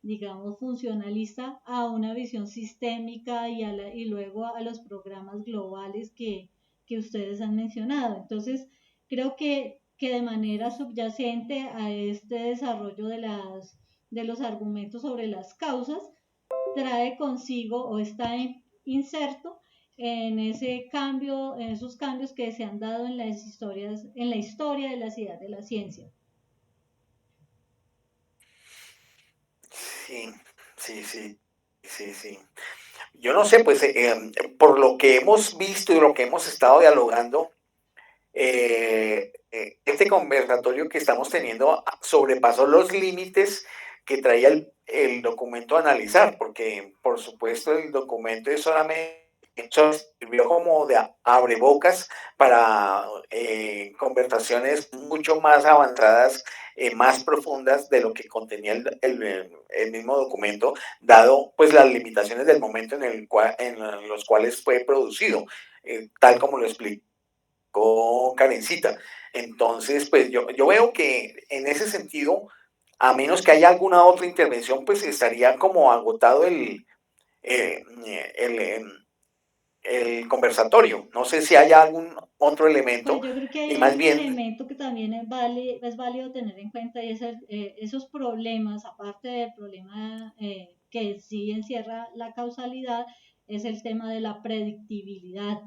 Speaker 2: digamos, funcionalista, a una visión sistémica y luego a los programas globales que ustedes han mencionado. Entonces, creo que de manera subyacente a este desarrollo de los argumentos sobre las causas, trae consigo o está inserto en ese cambio, en esos cambios que se han dado en las historias, en la historia de las ideas de la ciencia.
Speaker 3: Sí, sí. Yo no sé, pues por lo que hemos visto y lo que hemos estado dialogando, este conversatorio que estamos teniendo sobrepasó los límites que traía el documento a analizar, porque por supuesto el documento es solamente sirvió como de abrebocas para conversaciones mucho más avanzadas, más profundas de lo que contenía el mismo documento, dado pues las limitaciones del momento en los cuales fue producido, tal como lo expliqué Karencita. Entonces, pues yo veo que en ese sentido, a menos que haya alguna otra intervención, pues estaría como agotado eh, el, el conversatorio. No sé si hay algún otro elemento
Speaker 2: Pues yo creo que
Speaker 3: y
Speaker 2: hay
Speaker 3: más
Speaker 2: algún
Speaker 3: bien...
Speaker 2: elemento que también es válido tener en cuenta, y es esos problemas, aparte del problema que sí encierra la causalidad, es el tema de la predictibilidad,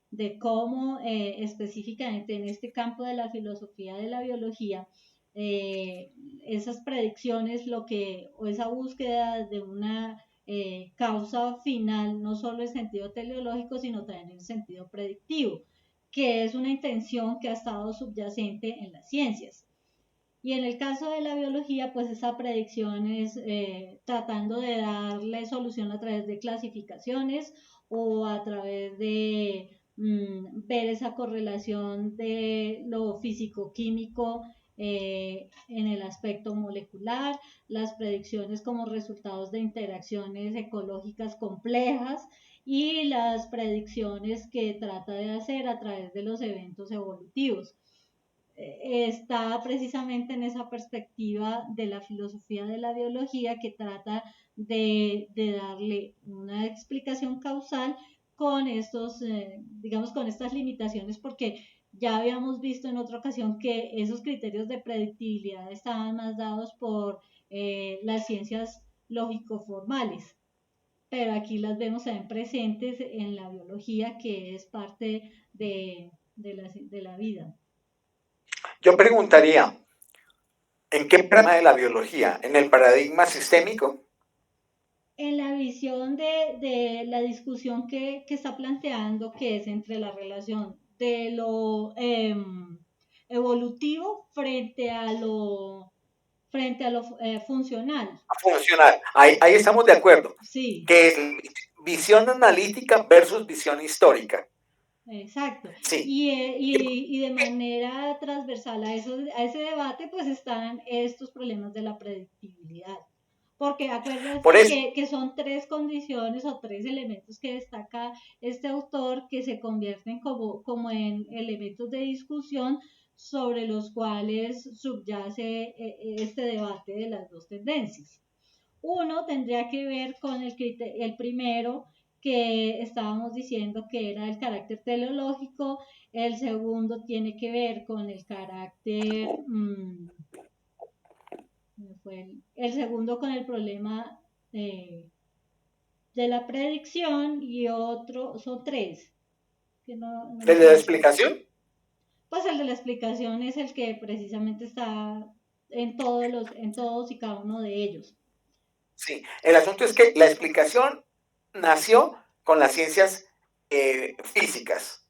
Speaker 2: de cómo específicamente en este campo de la filosofía de la biología, esas predicciones, o esa búsqueda de una causa final, no solo en sentido teleológico, sino también en sentido predictivo, que es una intención que ha estado subyacente en las ciencias. Y en el caso de la biología, pues esa predicción es tratando de darle solución a través de clasificaciones o a través de ver esa correlación de lo físico-químico en el aspecto molecular, las predicciones como resultados de interacciones ecológicas complejas y las predicciones que trata de hacer a través de los eventos evolutivos. Está precisamente en esa perspectiva de la filosofía de la biología que trata de darle una explicación causal con estos, digamos, con estas limitaciones, porque ya habíamos visto en otra ocasión que esos criterios de predictibilidad estaban más dados por las ciencias lógico-formales, pero aquí las vemos también presentes en la biología, que es parte de la vida.
Speaker 3: Yo preguntaría, ¿en qué paradigma de la biología? ¿En el paradigma sistémico?
Speaker 2: En la visión de la discusión que está planteando, que es entre la relación de lo evolutivo frente a lo funcional.
Speaker 3: Funcional. Ahí estamos de acuerdo.
Speaker 2: Sí,
Speaker 3: Que es visión analítica versus visión histórica.
Speaker 2: exacto.
Speaker 3: Sí.
Speaker 2: Y de manera transversal a ese debate, pues están estos problemas de la predictibilidad. Porque
Speaker 3: Por
Speaker 2: acuérdense
Speaker 3: eso,
Speaker 2: que son tres condiciones o tres elementos que destaca este autor que se convierten como en elementos de discusión sobre los cuales subyace este debate de las dos tendencias. Uno tendría que ver con el primero que estábamos diciendo que era el carácter teleológico, el segundo tiene que ver con el carácter, el segundo con el problema de la predicción y otro, son tres. Que no
Speaker 3: ¿el de la explicación?
Speaker 2: Pues el de la explicación es el que precisamente está en todos y cada uno de ellos.
Speaker 3: Sí. El asunto es que la explicación nació con las ciencias físicas.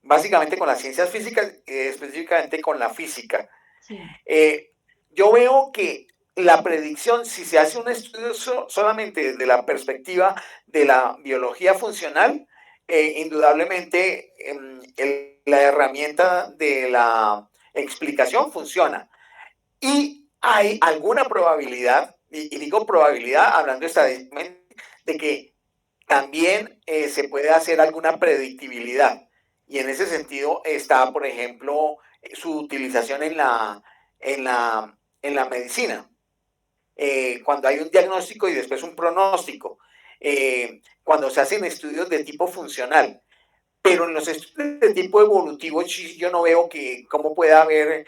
Speaker 3: Básicamente con las ciencias físicas, específicamente con la física.
Speaker 2: Sí.
Speaker 3: Yo veo que la predicción, si se hace un estudio solamente desde la perspectiva de la biología funcional, indudablemente la herramienta de la explicación funciona. Y hay alguna probabilidad, y digo probabilidad hablando estadísticamente, de que también se puede hacer alguna predictibilidad. Y en ese sentido está, por ejemplo, su utilización en la medicina. Cuando hay un diagnóstico y después un pronóstico. Cuando se hacen estudios de tipo funcional. Pero en los estudios de tipo evolutivo yo no veo cómo puede haber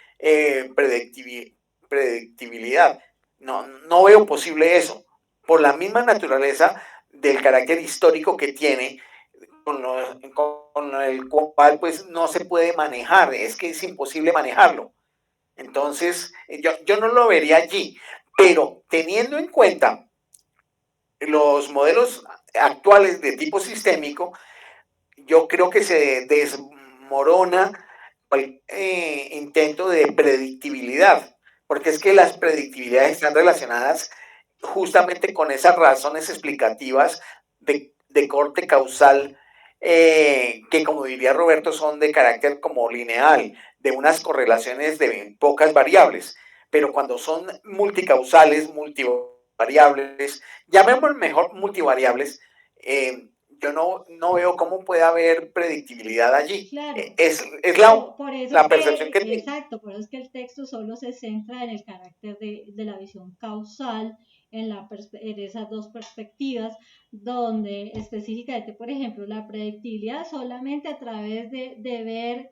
Speaker 3: predictibilidad. No veo posible eso. Por la misma naturaleza del carácter histórico que tiene, con el cual pues no se puede manejar, es que es imposible manejarlo. Entonces, yo no lo vería allí, pero teniendo en cuenta los modelos actuales de tipo sistémico, yo creo que se desmorona el intento de predictibilidad, porque es que las predictibilidades están relacionadas justamente con esas razones explicativas de corte causal, que como diría Roberto son de carácter como lineal, de unas correlaciones de pocas variables, pero cuando son multicausales, multivariables, llamémoslo mejor multivariables, yo no veo cómo puede haber predictibilidad allí.
Speaker 2: Claro.
Speaker 3: Es
Speaker 2: Por eso
Speaker 3: la
Speaker 2: es
Speaker 3: percepción que tengo.
Speaker 2: exacto, por eso es que el texto solo se centra en el carácter de la visión causal, en esas dos perspectivas, donde específicamente, por ejemplo, la predictibilidad solamente a través de ver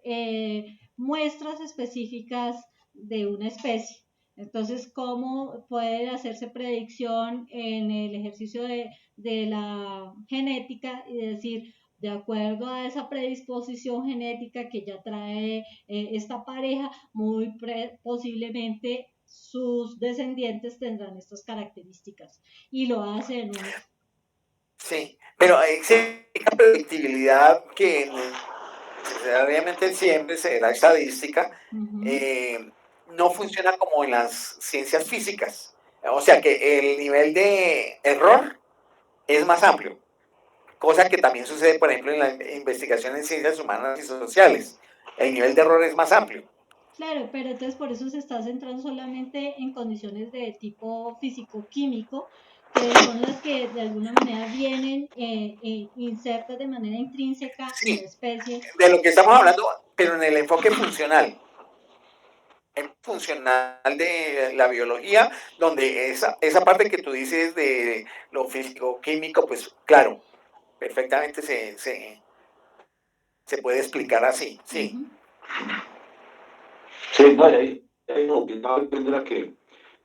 Speaker 2: muestras específicas de una especie. Entonces, ¿cómo puede hacerse predicción en el ejercicio de la genética y decir, de acuerdo a esa predisposición genética que ya trae esta pareja, muy posiblemente sus descendientes tendrán estas características? Y lo hacen
Speaker 3: Sí, pero existe una predictibilidad que necesariamente siempre será estadística, no funciona como en las ciencias físicas. O sea que el nivel de error es más amplio, cosa que también sucede, por ejemplo, en la investigación en ciencias humanas y sociales. El nivel de error es más amplio.
Speaker 2: Claro, pero entonces por eso se está centrando solamente en condiciones de tipo físico-químico, que son las que de alguna manera vienen insertas de manera intrínseca en la
Speaker 3: Sí,
Speaker 2: especie.
Speaker 3: de lo que estamos hablando, pero en el enfoque funcional. Funcional de la biología, donde esa parte que tú dices de lo físico-químico, pues claro, perfectamente se puede explicar así, sí.
Speaker 4: Sí, no, ahí no, tendrá que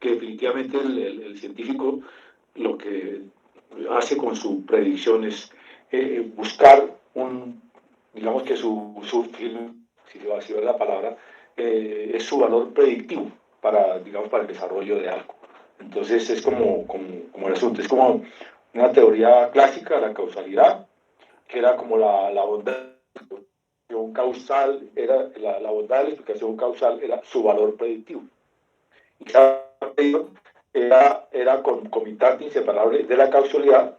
Speaker 4: definitivamente el científico lo que hace con su predicción es buscar digamos que su fin, si es la palabra, es su valor predictivo digamos, para el desarrollo de algo. Entonces es como el asunto, es como una teoría clásica, la causalidad, que era como la bondad causal era, la bondad de la explicación causal era su valor predictivo. Y esa predicción era concomitante, inseparable de la causalidad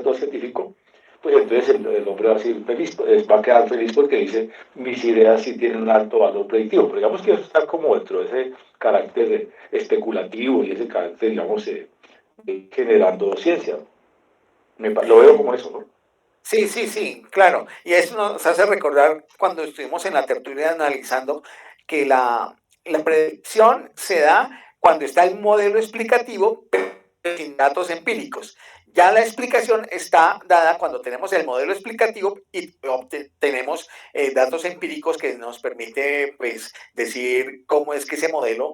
Speaker 4: todo científico. Pues entonces el hombre va a ser feliz, va a quedar feliz porque dice, mis ideas sí tienen un alto valor predictivo. Pero digamos que eso está como dentro de ese carácter especulativo y ese carácter, digamos, generando ciencia. Lo veo como eso, ¿no?
Speaker 3: Sí, sí, sí, claro. Y eso nos hace recordar cuando estuvimos en la tertulia analizando que la predicción se da cuando está el modelo explicativo, pero sin datos empíricos. Ya la explicación está dada cuando tenemos el modelo explicativo y tenemos datos empíricos que nos permite pues, decir cómo es que ese modelo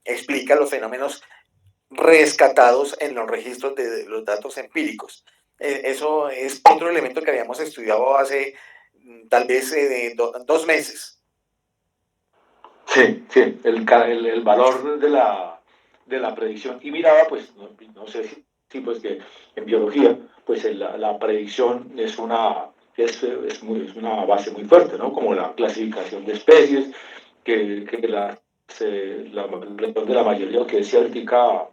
Speaker 3: explica los fenómenos rescatados en los registros de los datos empíricos. Eso es otro elemento que habíamos estudiado hace tal vez 2 meses.
Speaker 4: Sí, sí, el valor de la predicción. Y miraba, pues, no sé si pues que en biología, pues la predicción es es una base muy fuerte, ¿no? Como la clasificación de especies, que de la mayoría, que decía ahorita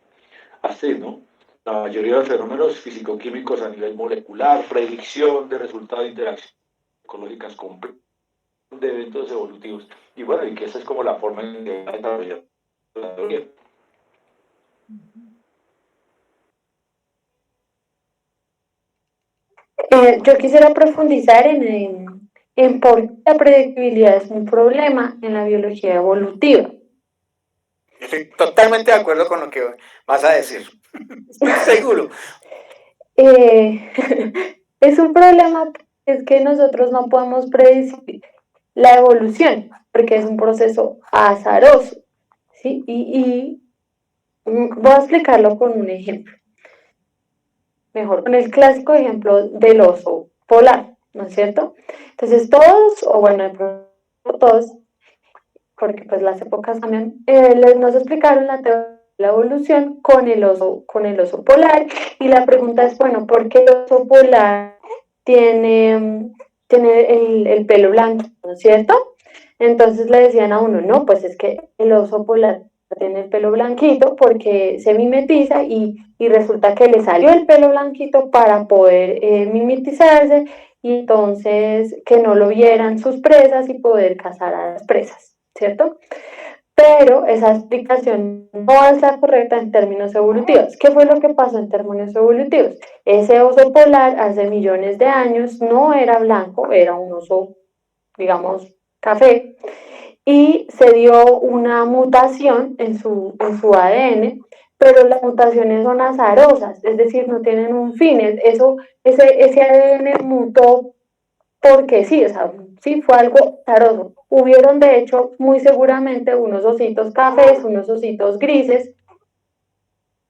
Speaker 4: así, ¿no? La mayoría de los fenómenos físico-químicos a nivel molecular, predicción de resultados de interacciones ecológicas complejas, de eventos evolutivos. Y bueno, y que esa es como la forma en que va a desarrollar la teoría.
Speaker 1: Yo quisiera profundizar en por qué la predictibilidad es un problema en la biología evolutiva.
Speaker 3: Estoy totalmente de acuerdo con lo que vas a decir. Seguro.
Speaker 1: Es un problema, es que nosotros no podemos predecir la evolución, porque es un proceso azaroso, ¿sí? Voy a explicarlo con un ejemplo. Mejor, con el clásico ejemplo del oso polar, ¿no es cierto? Entonces todos, o bueno, todos, porque pues las épocas cambian, nos explicaron la teoría de la evolución con el oso polar, y la pregunta es, bueno, ¿por qué el oso polar tiene el pelo blanco, ¿no es cierto? Entonces le decían a uno, no, pues es que el oso polar tiene el pelo blanquito porque se mimetiza y resulta que le salió el pelo blanquito para poder mimetizarse, y entonces que no lo vieran sus presas y poder cazar a las presas, ¿cierto? Pero esa explicación no es la correcta en términos evolutivos. ¿Qué fue lo que pasó en términos evolutivos? Ese oso polar hace millones de años no era blanco, era un oso, digamos, café, y se dio una mutación en su ADN, pero las mutaciones son azarosas, es decir, no tienen un fin. Ese ADN mutó porque sí, o sea, sí fue algo azaroso. Hubieron, de hecho, muy seguramente unos ositos cafés, unos ositos grises,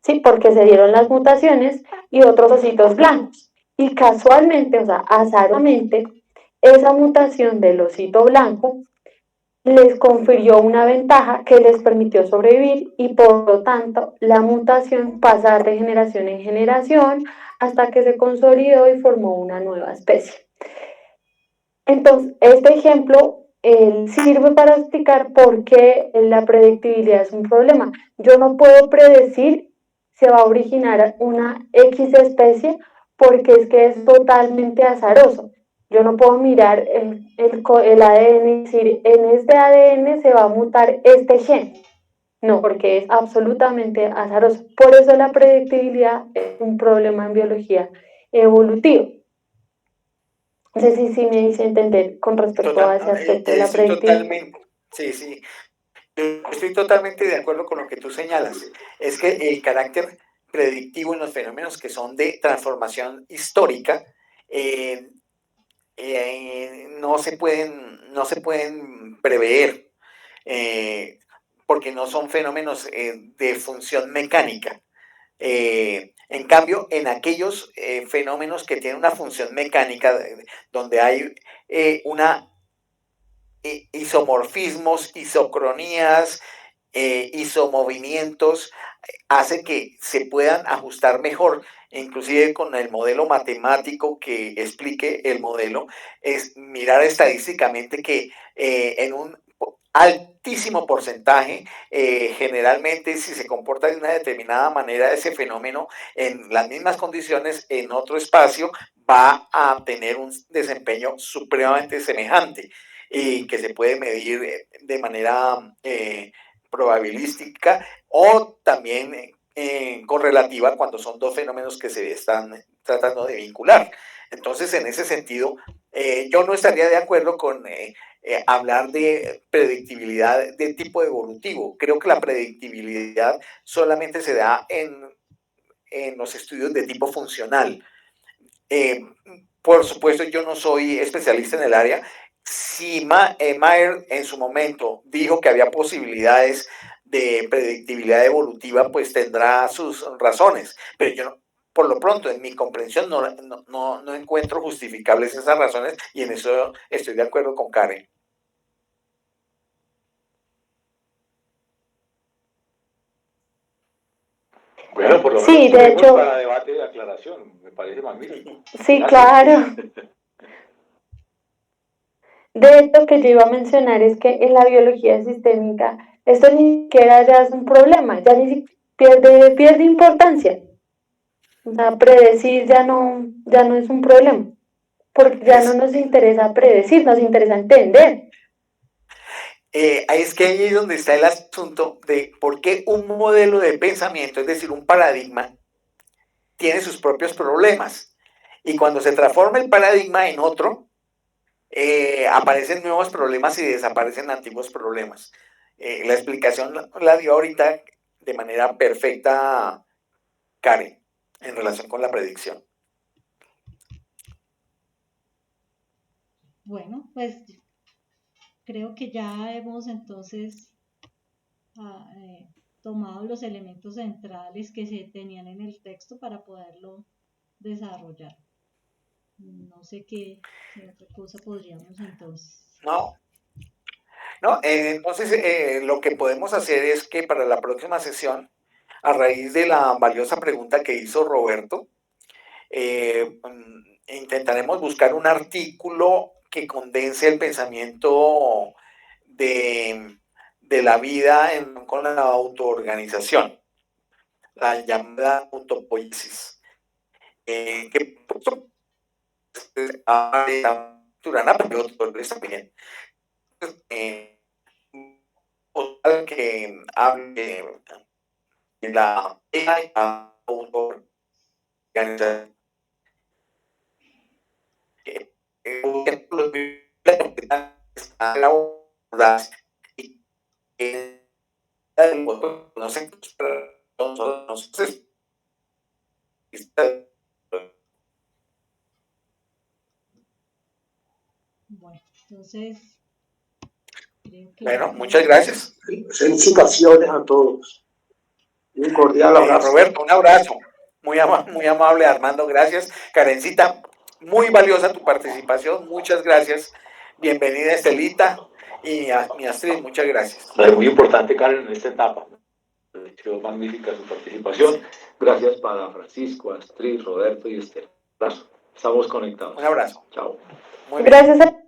Speaker 1: sí, porque se dieron las mutaciones, y otros ositos blancos. Y casualmente, o sea, azarosamente, esa mutación del osito blanco les confirió una ventaja que les permitió sobrevivir, y por lo tanto la mutación pasa de generación en generación hasta que se consolidó y formó una nueva especie. Entonces, este ejemplo sirve para explicar por qué la predictibilidad es un problema. Yo no puedo predecir si va a originar una X especie porque es que es totalmente azaroso. Yo no puedo mirar el ADN y decir, en este ADN se va a mutar este gen. No, porque es absolutamente azaroso. Por eso la predictibilidad es un problema en biología evolutiva. No sé si me hice entender con respecto a ese aspecto de la
Speaker 3: Estoy
Speaker 1: predictibilidad.
Speaker 3: totalmente, sí, sí. Yo estoy totalmente de acuerdo con lo que tú señalas. Es que el carácter predictivo en los fenómenos que son de transformación histórica no se pueden prever porque no son fenómenos de función mecánica. En cambio, en aquellos fenómenos que tienen una función mecánica, donde hay una isomorfismos, isocronías, isomovimientos, hace que se puedan ajustar mejor inclusive con el modelo matemático que explique el modelo, es mirar estadísticamente que en un altísimo porcentaje, generalmente si se comporta de una determinada manera ese fenómeno en las mismas condiciones en otro espacio va a tener un desempeño supremamente semejante y que se puede medir de manera probabilística o también correlativa cuando son dos fenómenos que se están tratando de vincular. Entonces, en ese sentido, yo no estaría de acuerdo con hablar de predictibilidad de tipo evolutivo. Creo que la predictibilidad solamente se da en los estudios de tipo funcional. Por supuesto, yo no soy especialista en el área. Si Mayer en su momento dijo que había posibilidades de predictibilidad evolutiva, pues tendrá sus razones. Pero yo, no, por lo pronto, en mi comprensión no encuentro justificables esas razones y en eso estoy de acuerdo con Karen.
Speaker 4: Bueno, por lo menos
Speaker 1: Sí, de hecho,
Speaker 4: para debate de aclaración, me parece magnífico.
Speaker 1: sí,
Speaker 4: Gracias.
Speaker 1: claro. De hecho, que yo iba a mencionar es que en la biología sistémica esto ni siquiera ya es un problema, ya ni siquiera pierde importancia. O sea, predecir ya no es un problema, porque ya no nos interesa predecir, nos interesa entender.
Speaker 3: Es que ahí es donde está el asunto de por qué un modelo de pensamiento, es decir, un paradigma, tiene sus propios problemas. Y cuando se transforma el paradigma en otro, aparecen nuevos problemas y desaparecen antiguos problemas. La explicación la dio ahorita de manera perfecta Karen en relación con la predicción.
Speaker 2: Bueno, pues creo que ya hemos entonces tomado los elementos centrales que se tenían en el texto para poderlo desarrollar. No sé qué otra cosa podríamos entonces.
Speaker 3: Entonces lo que podemos hacer es que para la próxima sesión, a raíz de la valiosa pregunta que hizo Roberto, intentaremos buscar un artículo que condense el pensamiento de la vida con la autoorganización, la llamada autopoiesis, que pero otros también, que hable de la autoorganización. No sé,
Speaker 2: bueno, entonces creo que
Speaker 3: bueno, muchas gracias.
Speaker 5: Felicitaciones a todos. Un cordial abrazo.
Speaker 3: Roberto, un abrazo. Muy amable, Armando, gracias. Karencita, muy valiosa tu participación, muchas gracias. Bienvenida, Estelita, y a mi Astrid, muchas gracias.
Speaker 4: Es muy importante, Karen, en esta etapa. Ha magnífica su participación. Gracias para Francisco, Astrid, Roberto y Estel. Estamos conectados.
Speaker 3: Un abrazo.
Speaker 4: Chao.
Speaker 3: Muy bien.
Speaker 1: Gracias a